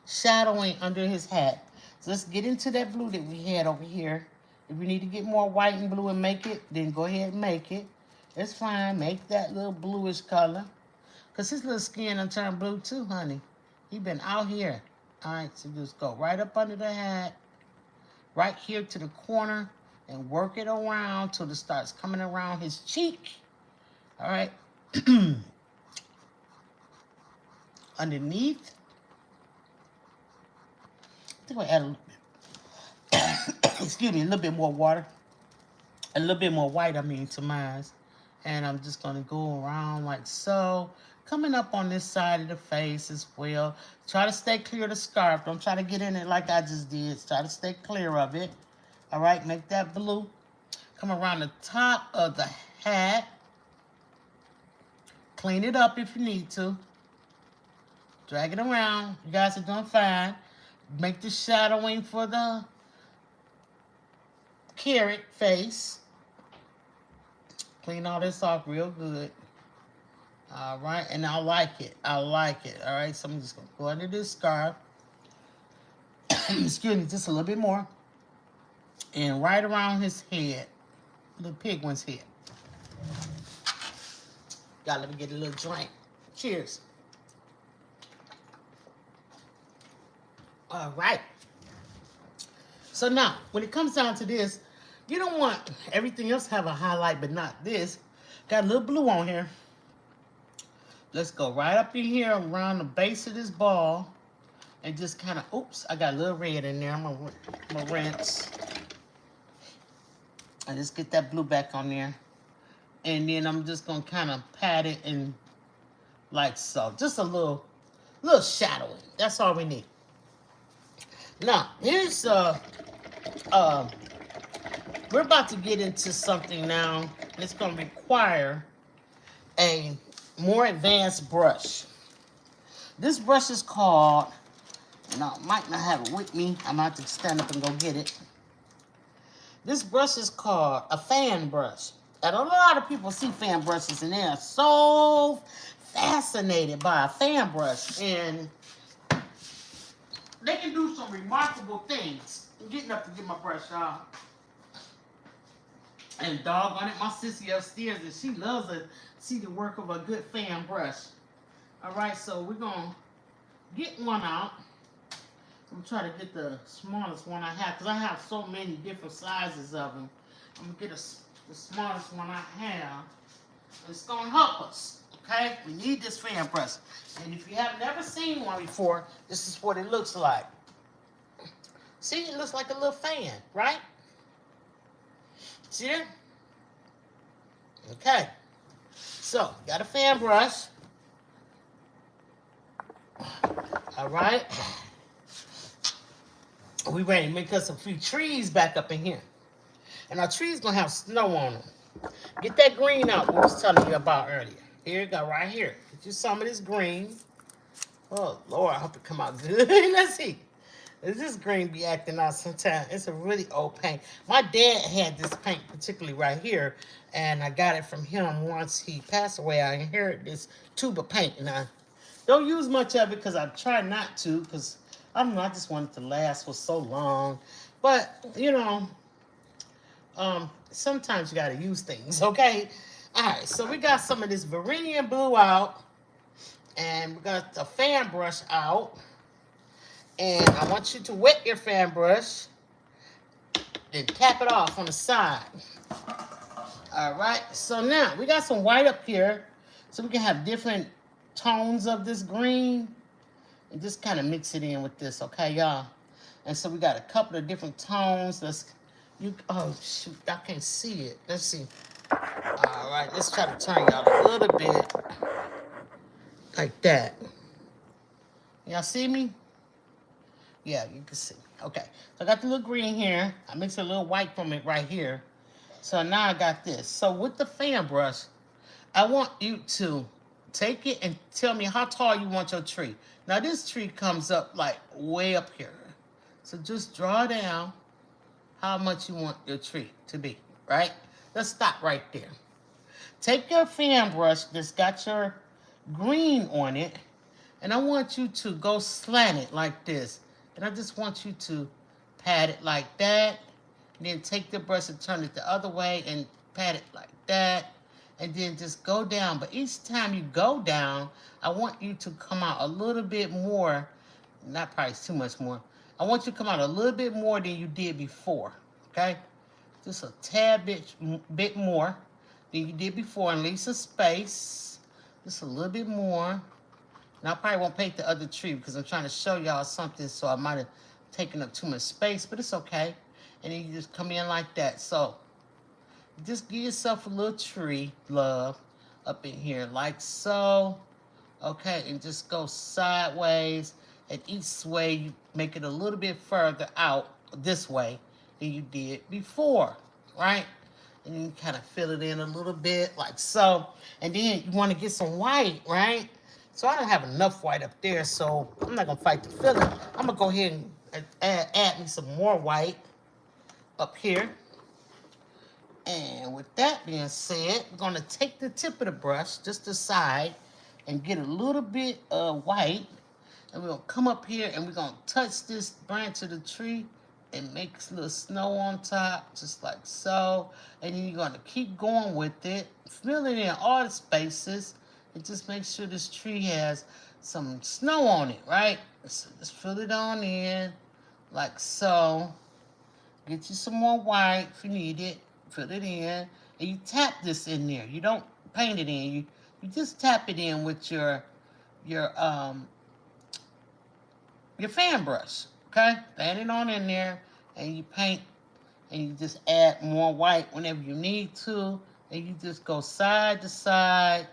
shadowing under his hat. So let's get into that blue that we had over here. If we need to get more white and blue and make it, then go ahead and make it. It's fine. Make that little bluish color. Because his little skin done turned blue too, honey. He been out here. All right, so just go right up under the hat. Right here to the corner. And work it around till it starts coming around his cheek. All right. Underneath. I think I'll add a little bit. Excuse me, a little bit more water. A little bit more white, I mean, to mine. And I'm just going to go around like so. Coming up on this side of the face as well. Try to stay clear of the scarf. Don't try to get in it like I just did. Try to stay clear of it. All right, make that blue. Come around the top of the hat. Clean it up if you need to. Drag it around. You guys are doing fine. Make the shadowing for the carrot face. Clean all this off real good. All right, and I like it. I like it. All right, so I'm just going to go under this scarf. Excuse me, just a little bit more. And right around his head. The pig one's head. Gotta let me get a little drink. Cheers. All right. So now, when it comes down to this, you don't want everything else to have a highlight, but not this. Got a little blue on here. Let's go right up in here around the base of this ball. And just kind of, oops, I got a little red in there. I'm going to rinse. And just get that blue back on there. And then I'm just going to kind of pat it in like so. Just a little shadowing. That's all we need. Now, here's, we're about to get into something now. It's going to require a more advanced brush. This brush is called, and I might not have it with me. I might have to stand up and go get it. This brush is called a fan brush. And a lot of people see fan brushes and they are so fascinated by a fan brush. And they can do some remarkable things. I'm getting up to get my brush off. And doggone it, my sissy upstairs, and she loves to see the work of a good fan brush. All right, so we're going to get one out. I'm trying to get the smallest one I have, because I have so many different sizes of them. I'm going to get the smallest one I have. It's going to help us, okay? We need this fan brush. And if you have never seen one before, this is what it looks like. See, it looks like a little fan, right? See it? Okay. So, got a fan brush. All right. We ready to make us a few trees back up in here. And our trees gonna have snow on them. Get that green out, what I was telling you about earlier. Here you go, right here. Get you some of this green. Oh, Lord, I hope it come out good. Let's see. Does this green be acting out sometimes? It's a really old paint. My dad had this paint particularly right here, and I got it from him once he passed away. I inherited this tube of paint, and I don't use much of it because I try not to, because I don't know, I just want it to last for so long. But, you know, sometimes you got to use things, okay? All right, so we got some of this Verenian blue out, and we got the fan brush out. And I want you to wet your fan brush and tap it off on the side. All right, so now we got some white up here, so we can have different tones of this green and just kind of mix it in with this, okay, y'all? And so we got a couple of different tones. Oh, shoot, I can't see it. Let's see. All right, let's try to turn y'all a little bit like that. Y'all see me? Yeah, you can see. Okay, so I got the little green here. I mixed a little white from it right here. So now I got this. So with the fan brush, I want you to take it and tell me how tall you want your tree. Now this tree comes up like way up here. So just draw down how much you want your tree to be, right? Let's stop right there. Take your fan brush that's got your green on it, and I want you to go slant it like this. And I just want you to pat it like that. And then take the brush and turn it the other way and pat it like that. And then just go down. But each time you go down, I want you to come out a little bit more. Not probably too much more. I want you to come out a little bit more than you did before. Okay? Just a tad bit more than you did before, and leave some space. Just a little bit more. And I probably won't paint the other tree because I'm trying to show y'all something, so I might have taken up too much space, but it's okay. And then you just come in like that. So just give yourself a little tree, love, up in here like so. Okay, and just go sideways, and each way you make it a little bit further out this way than you did before, right? And then you kind of fill it in a little bit like so. And then you want to get some white, right? So I don't have enough white up there, so I'm not going to fight to fill it. I'm going to go ahead and add me some more white up here. And with that being said, we're going to take the tip of the brush, just the side, and get a little bit of white. And we're going to come up here and we're going to touch this branch of the tree and make a little snow on top, just like so. And then you're going to keep going with it, filling in all the spaces, and just make sure this tree has some snow on it, right? So just fill it on in, like so. Get you some more white if you need it. Fill it in, and you tap this in there. You don't paint it in. You just tap it in with your fan brush, okay? Fan it on in there, and you paint, and you just add more white whenever you need to, and you just go side to side,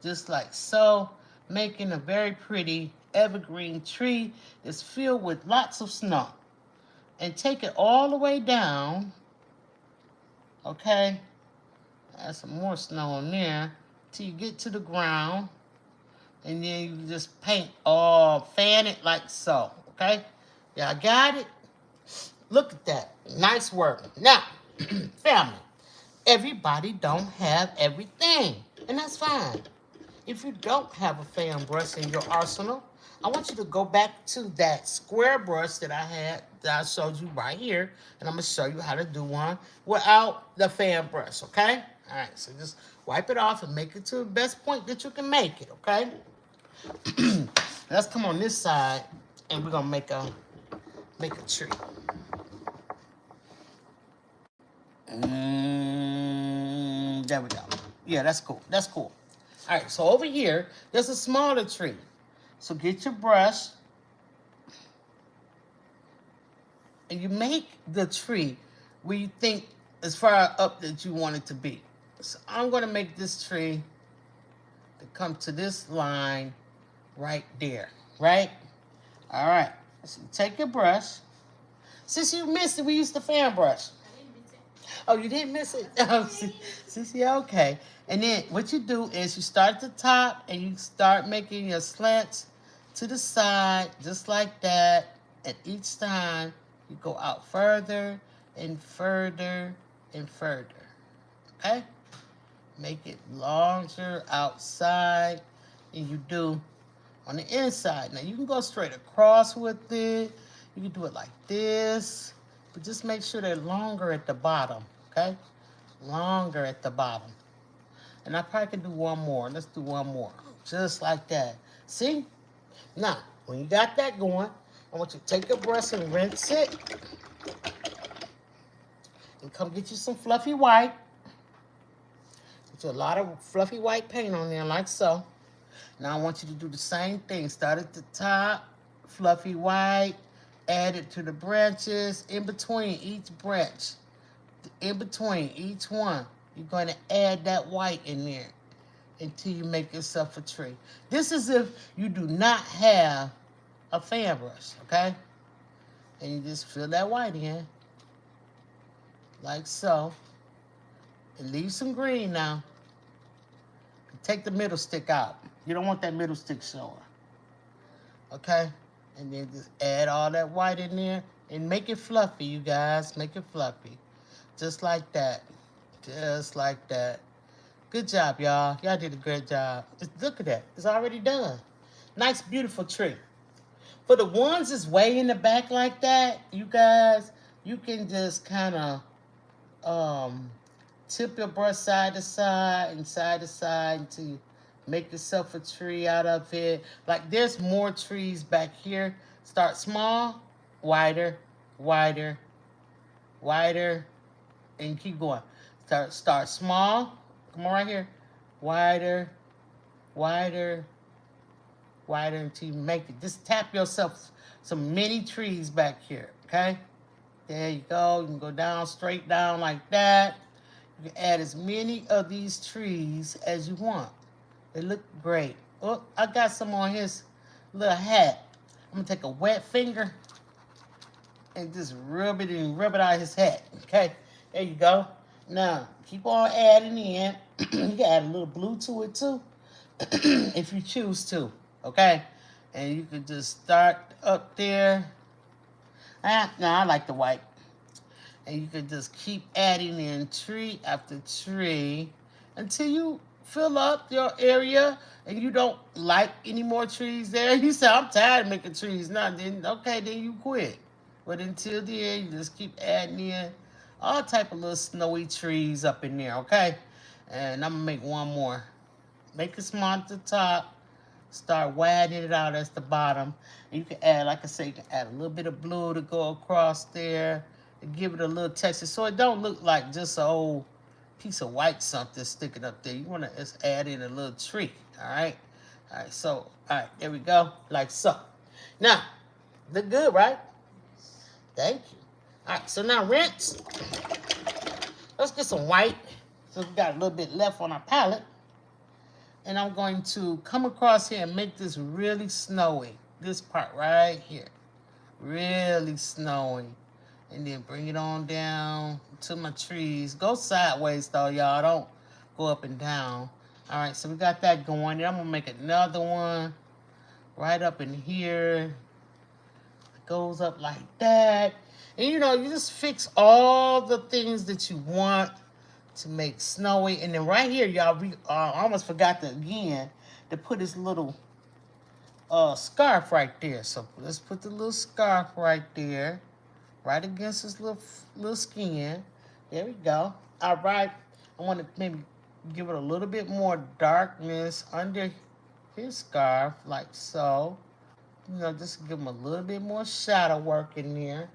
just like so, making a very pretty evergreen tree that's filled with lots of snow. And take it all the way down, okay? Add some more snow on there till you get to the ground. And then you just paint fan it like so, okay? Y'all got it? Look at that. Nice work. Now, family, everybody don't have everything, and that's fine. If you don't have a fan brush in your arsenal, I want you to go back to that square brush that I showed you right here, and I'm going to show you how to do one without the fan brush, okay? All right, so just wipe it off and make it to the best point that you can make it, okay? Let's come on this side, and we're going to make a tree. There we go. Yeah, that's cool. That's cool. All right, so over here, there's a smaller tree. So get your brush, and you make the tree where you think as far up that you want it to be. So I'm going to make this tree to come to this line right there, right? All right, so take your brush. Since you missed it, we used the fan brush. Oh, you didn't miss it? Oh, yeah, okay. And then what you do is you start at the top and you start making your slants to the side, just like that. And each time you go out further and further and further. Okay? Make it longer outside than you do on the inside. Now you can go straight across with it. You can do it like this. But just make sure they're longer at the bottom, okay? Longer at the bottom. And I probably can do one more. Let's do one more. Just like that. See? Now, when you got that going, I want you to take your brush and rinse it. And come get you some fluffy white. Get you a lot of fluffy white paint on there like so. Now I want you to do the same thing. Start at the top, fluffy white. Add it to the branches, in between each branch, in between each one. You're going to add that white in there until you make yourself a tree. This is if you do not have a fan brush, okay? And you just fill that white in, like so. And leave some green now. Take the middle stick out. You don't want that middle stick showing, okay? And then just add all that white in there And make it fluffy, you guys. Make it fluffy. Just like that. Just like that. Good job, y'all. Y'all did a great job. Look at that. It's already done. Nice, beautiful tree. For the ones that's way in the back like that, you guys, you can just kind of tip your brush side to side and side to side to make yourself a tree out of it. Like there's more trees back here. Start small, wider, wider, wider, and keep going. Start small. Come on right here. Wider, wider, wider until you make it. Just tap yourself some mini trees back here, okay? There you go. You can go down, straight down like that. You can add as many of these trees as you want. They look great. Oh, I got some on his little hat. I'm going to take a wet finger and just rub it out of his hat, okay? There you go. Now, keep on adding in. You can add a little blue to it too, if you choose to, okay? And you can just start up there. No, I like the white. And you can just keep adding in tree after tree until you fill up your area and you don't like any more trees there. You say, I'm tired of making trees. No, then okay, then you quit. But until then, you just keep adding in all type of little snowy trees up in there, okay? And I'm gonna make one more. Make it small at the top. Start widening it out at the bottom. And you can add, like I say, you can add a little bit of blue to go across there and give it a little texture so it don't look like just an old piece of white something sticking up there. You want to just add in a little tree, all right? All right, so, all right, there we go, like so. Now, look good, right? Thank you. All right, so now rinse. Let's get some white. So we got a little bit left on our palette. And I'm going to come across here and make this really snowy. This part right here. Really snowy. And then bring it on down to my trees. Go sideways though, y'all. Don't go up and down. All right, so we got that going. Then I'm going to make another one right up in here. It goes up like that. And you know, you just fix all the things that you want to make snowy. And then right here, y'all, I almost forgot to put this little scarf right there. So let's put the little scarf right there, right against his little skin. There we go. All right, I want to maybe give it a little bit more darkness under his scarf, like so. You know, just give him a little bit more shadow work in there.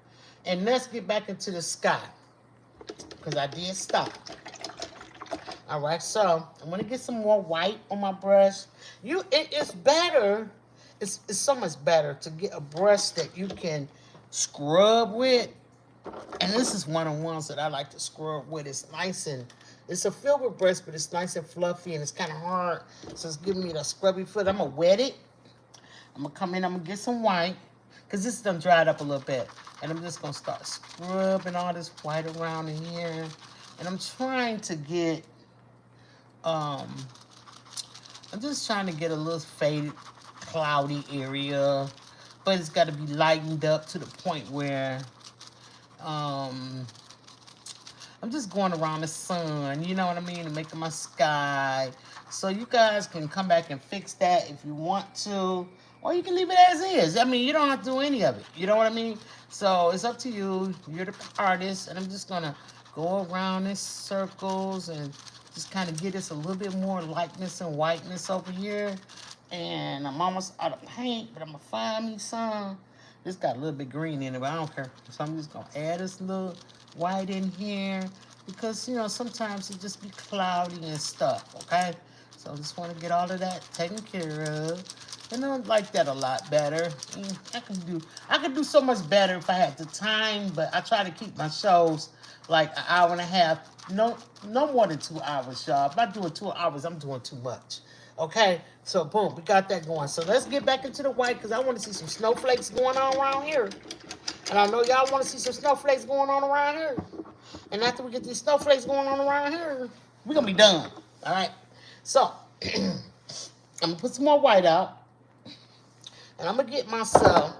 And let's get back into the sky, because I did stop. All right, so I'm gonna get some more white on my brush. It's better. It's so much better to get a brush that you can scrub with. And this is one of the ones that I like to scrub with. It's nice and it's a filbert brush, but it's nice and fluffy and it's kind of hard. So it's giving me the scrubby foot. I'm gonna wet it. I'm gonna come in. I'm gonna get some white because this is done dried up a little bit. And I'm just gonna start scrubbing all this white around in here. And I'm trying to get I'm just trying to get a little faded, cloudy area, but it's got to be lightened up to the point where I'm just going around the sun, you know what I mean, and making my sky. So you guys can come back and fix that if you want to, or you can leave it as is. I mean, you don't have to do any of it, you know what I mean? So it's up to you. You're the artist, and I'm just gonna go around in circles and just kind of get us a little bit more lightness and whiteness over here. And I'm almost out of paint, but I'm gonna find me some. This got a little bit green in it, but I don't care. So I'm just gonna add this little white in here because, you know, sometimes it just be cloudy and stuff, okay? So I just want to get all of that taken care of. And I like that a lot better. I could do so much better if I had the time, but I try to keep my shows like an hour and a half. No more than 2 hours, y'all. If I'm doing 2 hours, I'm doing too much. Okay? So, boom, we got that going. So, let's get back into the white because I want to see some snowflakes going on around here. And I know y'all want to see some snowflakes going on around here. And after we get these snowflakes going on around here, we're going to be done. All right? So, I'm going to put some more white out. And I'm going to get myself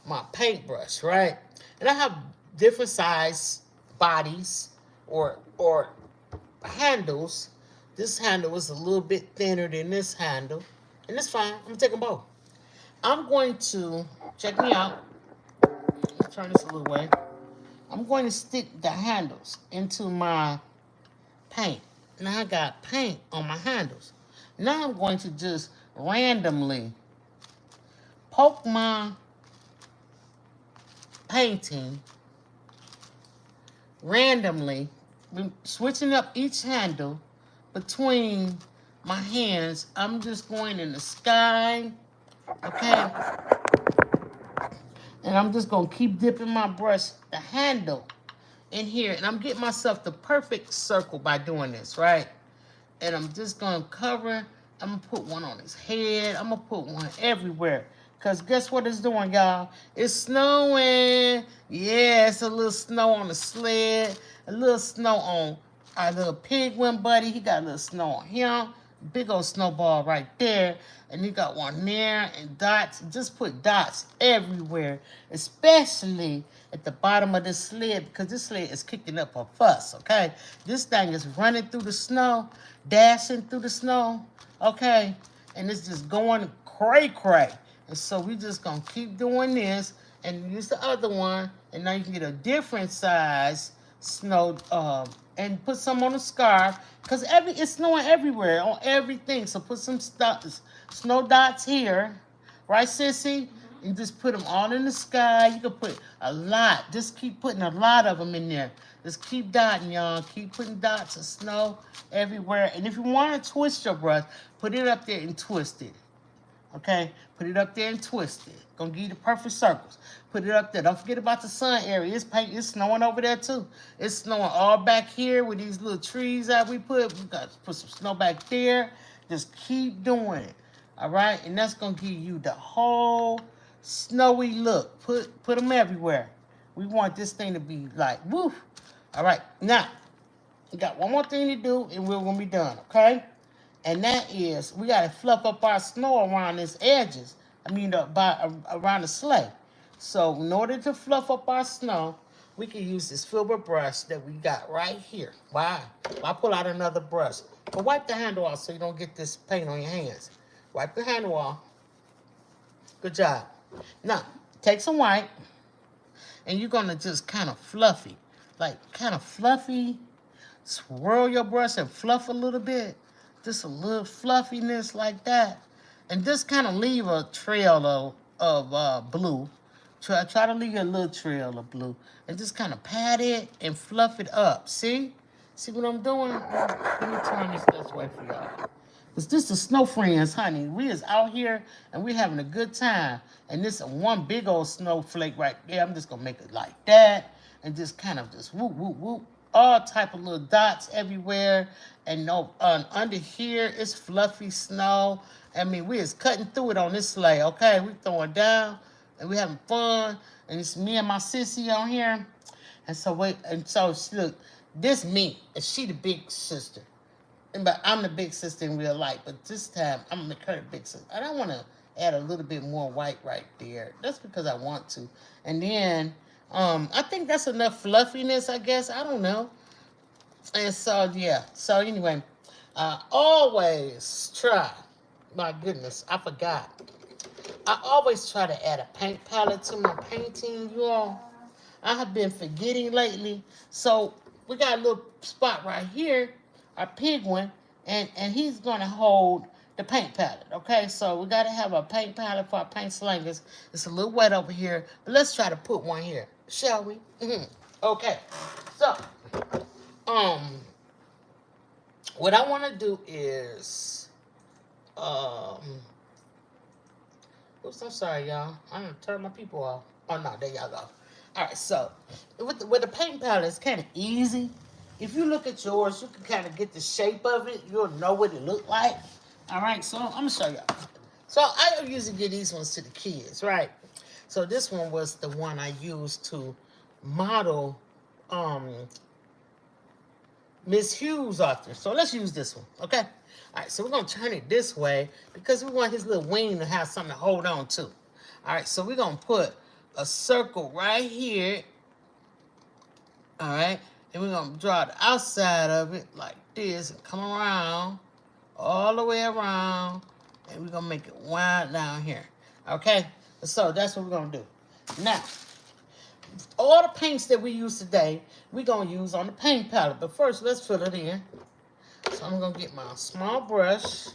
my paintbrush, right? And I have different size bodies or handles. This handle is a little bit thinner than this handle. And it's fine. I'm gonna take them both. I'm going to check me out. Let's turn this a little way. I'm going to stick the handles into my paint. Now I got paint on my handles. Now I'm going to just randomly poke my painting randomly, switching up each handle between my hands. I'm just going in the sky, okay? And I'm just going to keep dipping my brush, the handle, in here. And I'm getting myself the perfect circle by doing this, right? And I'm just going to cover. I'm going to put one on his head. I'm going to put one everywhere. Because guess what it's doing, y'all? It's snowing. Yeah, it's a little snow on the sled. A little snow on our little penguin buddy. He got a little snow on him. Big old snowball right there. And you got one there and dots. Just put dots everywhere. Especially at the bottom of the sled. Because this sled is kicking up a fuss, okay? This thing is running through the snow. Dashing through the snow, okay? And it's just going cray-cray. And so we just going to keep doing this and use the other one. And now you can get a different size snow and put some on the scarf. Because it's snowing everywhere, on everything. So put some snow dots here. Right, sissy? And just put them all in the sky. You can put a lot. Just keep putting a lot of them in there. Just keep dotting, y'all. Keep putting dots of snow everywhere. And if you want to twist your brush, put it up there and twist it. Okay? Put it up there and twist it. Gonna give you the perfect circles. Put it up there. Don't forget about the sun area. It's snowing over there too. It's snowing all back here with these little trees that we put. We got to put some snow back there. Just keep doing it. All right? And that's gonna give you the whole snowy look. Put them everywhere. We want this thing to be like, woof. All right. Now, we got one more thing to do and we're gonna be done, okay? And that is, we got to fluff up our snow around its edges. Around the sleigh. So in order to fluff up our snow, we can use this filbert brush that we got right here. Why? I'll pull out another brush. But wipe the handle off so you don't get this paint on your hands. Wipe the handle off. Good job. Now, take some white, and you're going to just kind of fluffy. Like, kind of fluffy. Swirl your brush and fluff a little bit. Just a little fluffiness like that. And just kind of leave a trail of blue. Try to leave a little trail of blue. And just kind of pat it and fluff it up. See? See what I'm doing? Let me turn this way for y'all. Because this is Snow Friends, honey. We is out here and we having a good time. And this is one big old snowflake right there. I'm just going to make it like that. And just kind of just whoop, whoop, whoop. All type of little dots everywhere. And under here, it's fluffy snow. I mean, we is cutting through it on this sleigh, okay? We throwing down, and we having fun. And it's me and my sissy on here. And so, look, this me, and she the big sister. But I'm the big sister in real life. But this time, I'm going to make her the big sister. And I want to add a little bit more white right there. That's because I want to. And then, I think that's enough fluffiness, I guess. I don't know. And so, yeah. So, anyway, always try. My goodness, I forgot. I always try to add a paint palette to my painting, you all. I have been forgetting lately. So, we got a little spot right here, our penguin, and he's going to hold the paint palette, okay? So, we got to have a paint palette for our paint SLANGAZ. It's a little wet over here, but let's try to put one here, shall we? Okay. So, what I want to do is, oops, I'm sorry, y'all. I'm going to turn my people off. Oh, no, there y'all go. All right, so, with the paint palette, it's kind of easy. If you look at yours, you can kind of get the shape of it. You'll know what it looked like. All right, so I'm going to show y'all. So, I usually give these ones to the kids, right? So, this one was the one I used to model, Miss Hughes' author. So let's use this one, okay? All right, so we're going to turn it this way because we want his little wing to have something to hold on to. All right, so we're going to put a circle right here. All right. And we're going to draw the outside of it like this and come around all the way around. And we're going to make it wind down here. Okay. So that's what we're going to do. Now, all the paints that we use today, we're going to use on the paint palette. But first, let's fill it in. So I'm going to get my small brush.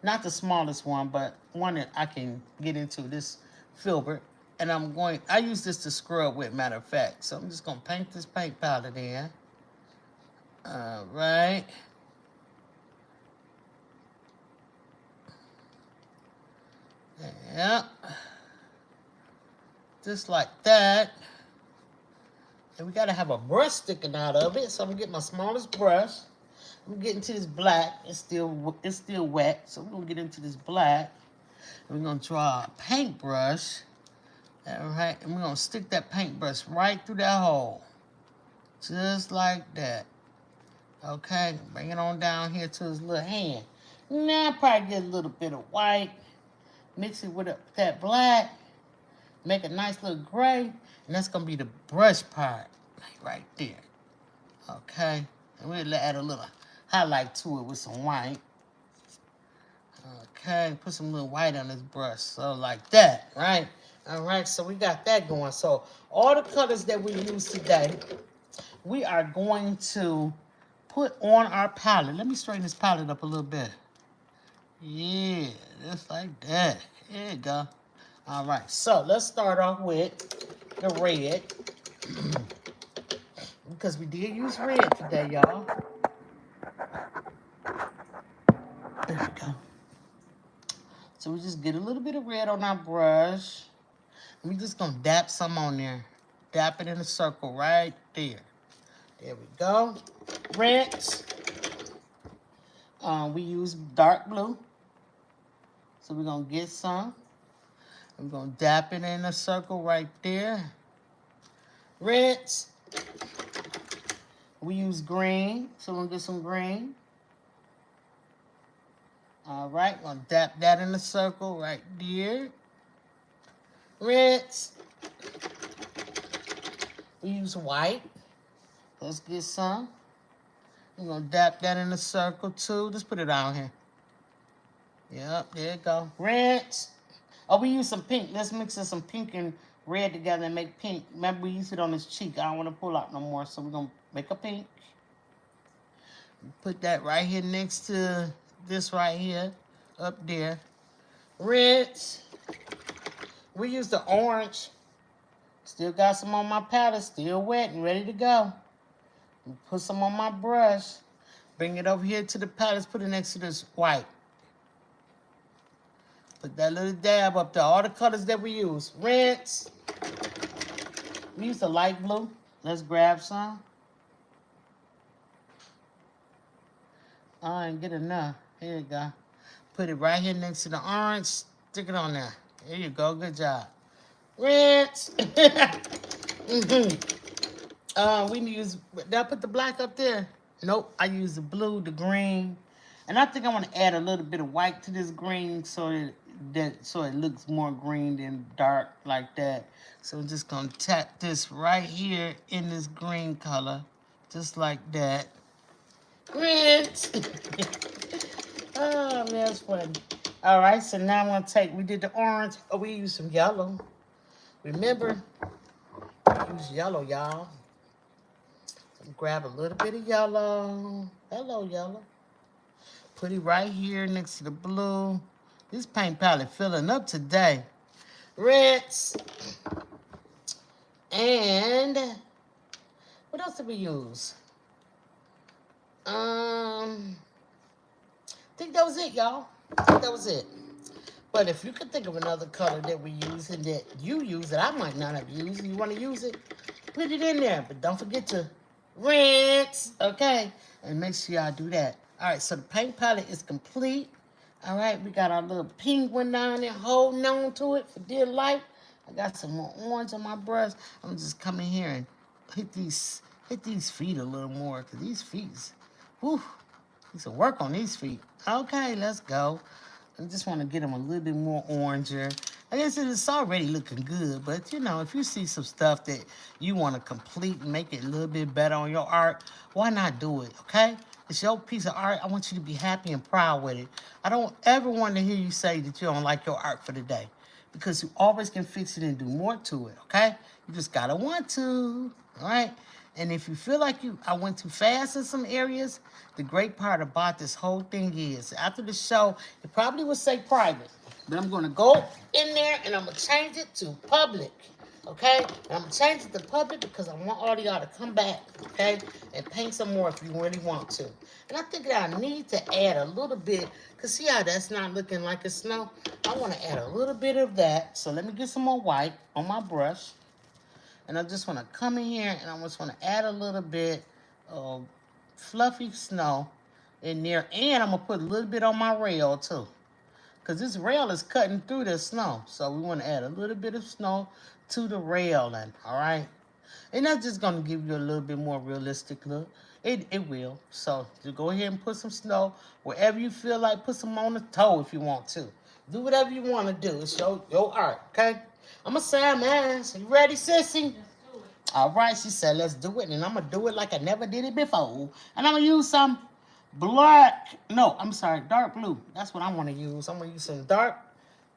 Not the smallest one, but one that I can get into, this filbert. And I use this to scrub with, matter of fact. So I'm just going to paint this paint palette in. All right. Yep. Just like that. And we got to have a brush sticking out of it. So I'm going to get my smallest brush. I'm getting to this black. It's still wet. So we're going to get into this black. And we're going to draw a paintbrush. All right. And we're going to stick that paintbrush right through that hole. Just like that. Okay. Bring it on down here to his little hand. Now probably get a little bit of white. Mix it with that black. Make a nice little gray. And that's going to be the brush part. Right there. Okay. And we'll add a little highlight to it with some white. Okay, put some little white on this brush. So like that, right? All right, so we got that going. So all the colors that we use today, we are going to put on our palette. Let me straighten this palette up a little bit. Yeah, just like that. There you go. All right, so let's start off with the red. Because we did use red today, y'all. There we go. So we just get a little bit of red on our brush. And we just gonna dap some on there. Dap it in a circle right there. There we go. Rinse. We use dark blue. So we're gonna get some. We're gonna dap it in a circle right there. Rinse. We use green. So we're gonna get some green. All right, gonna dap that in a circle right there. Rinse. We use white. Let's get some. We're gonna dap that in a circle too. Just put it down here. Yep, there you go. Rinse. Oh, we use some pink. Let's mix some pink and red together and make pink. Remember, we used it on his cheek. I don't want to pull out no more, so we're gonna make a pink. Put that right here next to this right here, up there. Rinse. We use the orange. Still got some on my palette, still wet and ready to go. Put some on my brush. Bring it over here to the palette, put it next to this white. Put that little dab up there, all the colors that we use. Rinse. We use the light blue. Let's grab some. I didn't get enough. Here you go. Put it right here next to the orange. Stick it on there. There you go. Good job. Rinse. We use. Did I put the black up there? Nope. I use the blue, the green, and I think I want to add a little bit of white to this green so it looks more green than dark like that. So I'm just gonna tap this right here in this green color, just like that. Rinse. Oh, man, that's funny. All right, so now I'm going to we did the orange. Oh, we used some yellow. Remember, use yellow, y'all. Grab a little bit of yellow. Hello, yellow. Put it right here next to the blue. This paint palette filling up today. Rinse. And what else did we use? I think that was it, y'all. I think that was it. But if you could think of another color that we use and that you use that I might not have used and you want to use it, put it in there. But don't forget to rinse, okay? And make sure y'all do that. All right, so the paint palette is complete. All right, we got our little penguin down there holding on to it for dear life. I got some more orange on my brush. I'm just coming here and hit these feet a little more because these feet, whew, need some work on these feet. Okay, let's go. I just want to get them a little bit more oranger. I guess it's already looking good, but you know, if you see some stuff that you want to complete and make it a little bit better on your art, why not do it, okay? It's your piece of art. I want you to be happy and proud with it. I don't ever want to hear you say that you don't like your art for the day, because you always can fix it and do more to it, okay? You just gotta want to, all right? And if you feel like I went too fast in some areas, the great part about this whole thing is, after the show, it probably would say private, but I'm gonna go in there and I'm gonna change it to public, okay? And I'm gonna change it to public because I want all of y'all to come back, okay? And paint some more if you really want to. And I think that I need to add a little bit, because see how that's not looking like it's snow? I wanna add a little bit of that. So let me get some more white on my brush. And I just want to come in here and I just want to add a little bit of fluffy snow in there. And I'm going to put a little bit on my rail too, because this rail is cutting through the snow. So we want to add a little bit of snow to the railing, all right? And that's just going to give you a little bit more realistic look. It will. So just go ahead and put some snow wherever you feel like. Put some on the toe if you want to. Do whatever you want to do. It's your art, okay? I'm going to say mine. You ready, sissy? All right, she said, let's do it. And I'm going to do it like I never did it before. And I'm going to use some dark blue. That's what I want to use. I'm going to use some dark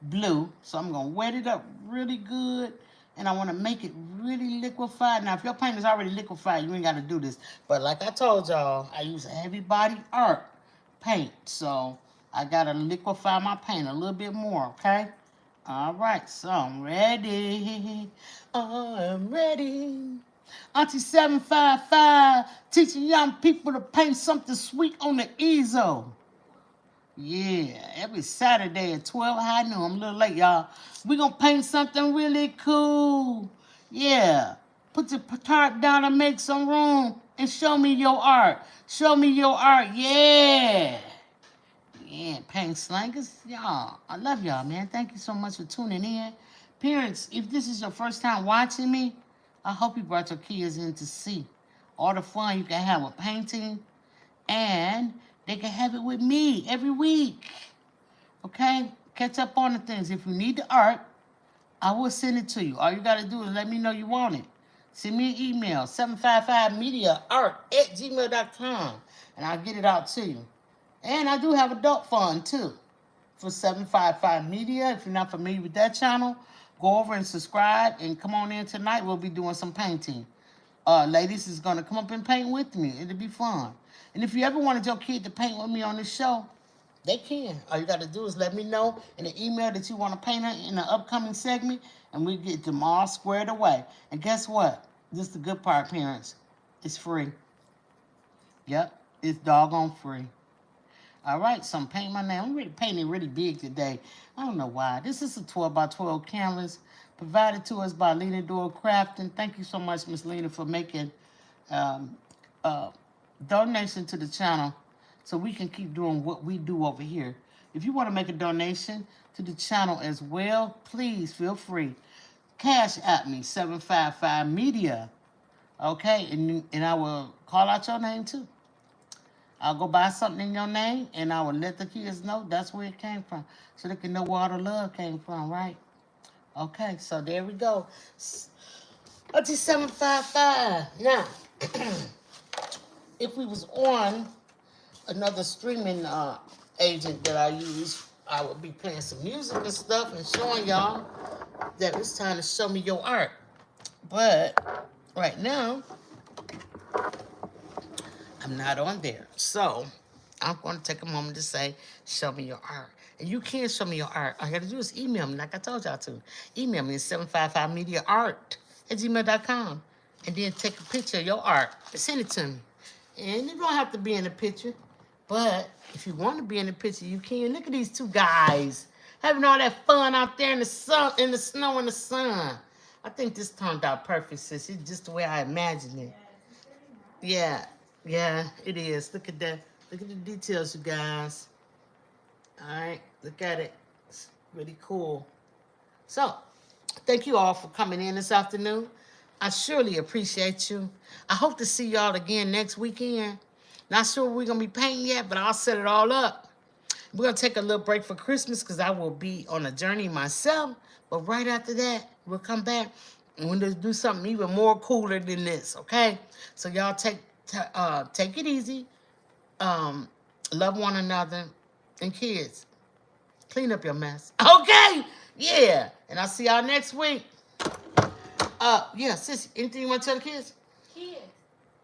blue. So I'm going to wet it up really good. And I want to make it really liquefied. Now, if your paint is already liquefied, you ain't got to do this. But like I told y'all, I use a heavy body art paint. So I got to liquefy my paint a little bit more, okay? All right, so I'm ready. I'm ready. Auntie 755 teaching young people to paint something sweet on the easel. Yeah, every Saturday at 12 high noon. I'm a little late, y'all. We're going to paint something really cool. Yeah. Put your tarp down and make some room and show me your art. Show me your art. Yeah. Yeah, paint slangers. Y'all, I love y'all, man. Thank you so much for tuning in. Parents, if this is your first time watching me, I hope you brought your kids in to see all the fun you can have with painting. And they can have it with me every week. Okay? Catch up on the things. If you need the art, I will send it to you. All you got to do is let me know you want it. Send me an email, 755mediaart@gmail.com, and I'll get it out to you. And I do have adult fun, too, for 755 Media. If you're not familiar with that channel, go over and subscribe and come on in tonight. We'll be doing some painting. Ladies is going to come up and paint with me. It'll be fun. And if you ever wanted your kid to paint with me on this show, they can. All you got to do is let me know in the email that you want to paint in the upcoming segment, and we get them all squared away. And guess what? This is the good part, parents. It's free. Yep, it's doggone free. All right, so I'm painting my name. I'm really painting really big today. I don't know why. This is a 12 by 12 canvas provided to us by Lena Doyle Crafting. Thank you so much, Miss Lena, for making donation to the channel so we can keep doing what we do over here. If you want to make a donation to the channel as well, please feel free. Cash at me, 755 Media. Okay, and I will call out your name too. I'll go buy something in your name, and I will let the kids know that's where it came from, so they can know where all the love came from, right? Okay, so there we go. Auntie 755. Now, if we was on another streaming agent that I use, I would be playing some music and stuff and showing y'all that it's time to show me your art. But right now, I'm not on there. So I'm going to take a moment to say, show me your art. And you can show me your art. All you got to do is email me like I told y'all to. Email me at 755mediaart@gmail.com. And then take a picture of your art and send it to me. And you don't have to be in the picture. But if you want to be in the picture, you can. Look at these two guys having all that fun out there in the sun, in the snow and the sun. I think this turned out perfect, sis. It's just the way I imagined it. Yeah. Yeah, it is. Look at that. Look at the details, you guys. All right, look at it. It's really cool. So, thank you all for coming in this afternoon. I surely appreciate you. I hope to see y'all again next weekend. Not sure we're going to be painting yet, but I'll set it all up. We're going to take a little break for Christmas because I will be on a journey myself But right after that, we'll come back and we'll do something even more cooler than this, okay? So y'all take it easy. Love one another. And kids, clean up your mess. Okay? Yeah. And I'll see y'all next week. Yeah, sis, anything you want to tell the kids? Kids,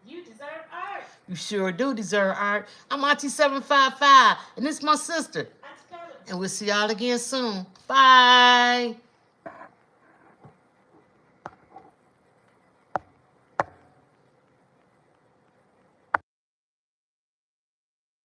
you deserve art. You sure do deserve art. I'm Auntie 755, and this is my sister. Let's go. And we'll see y'all again soon. Bye.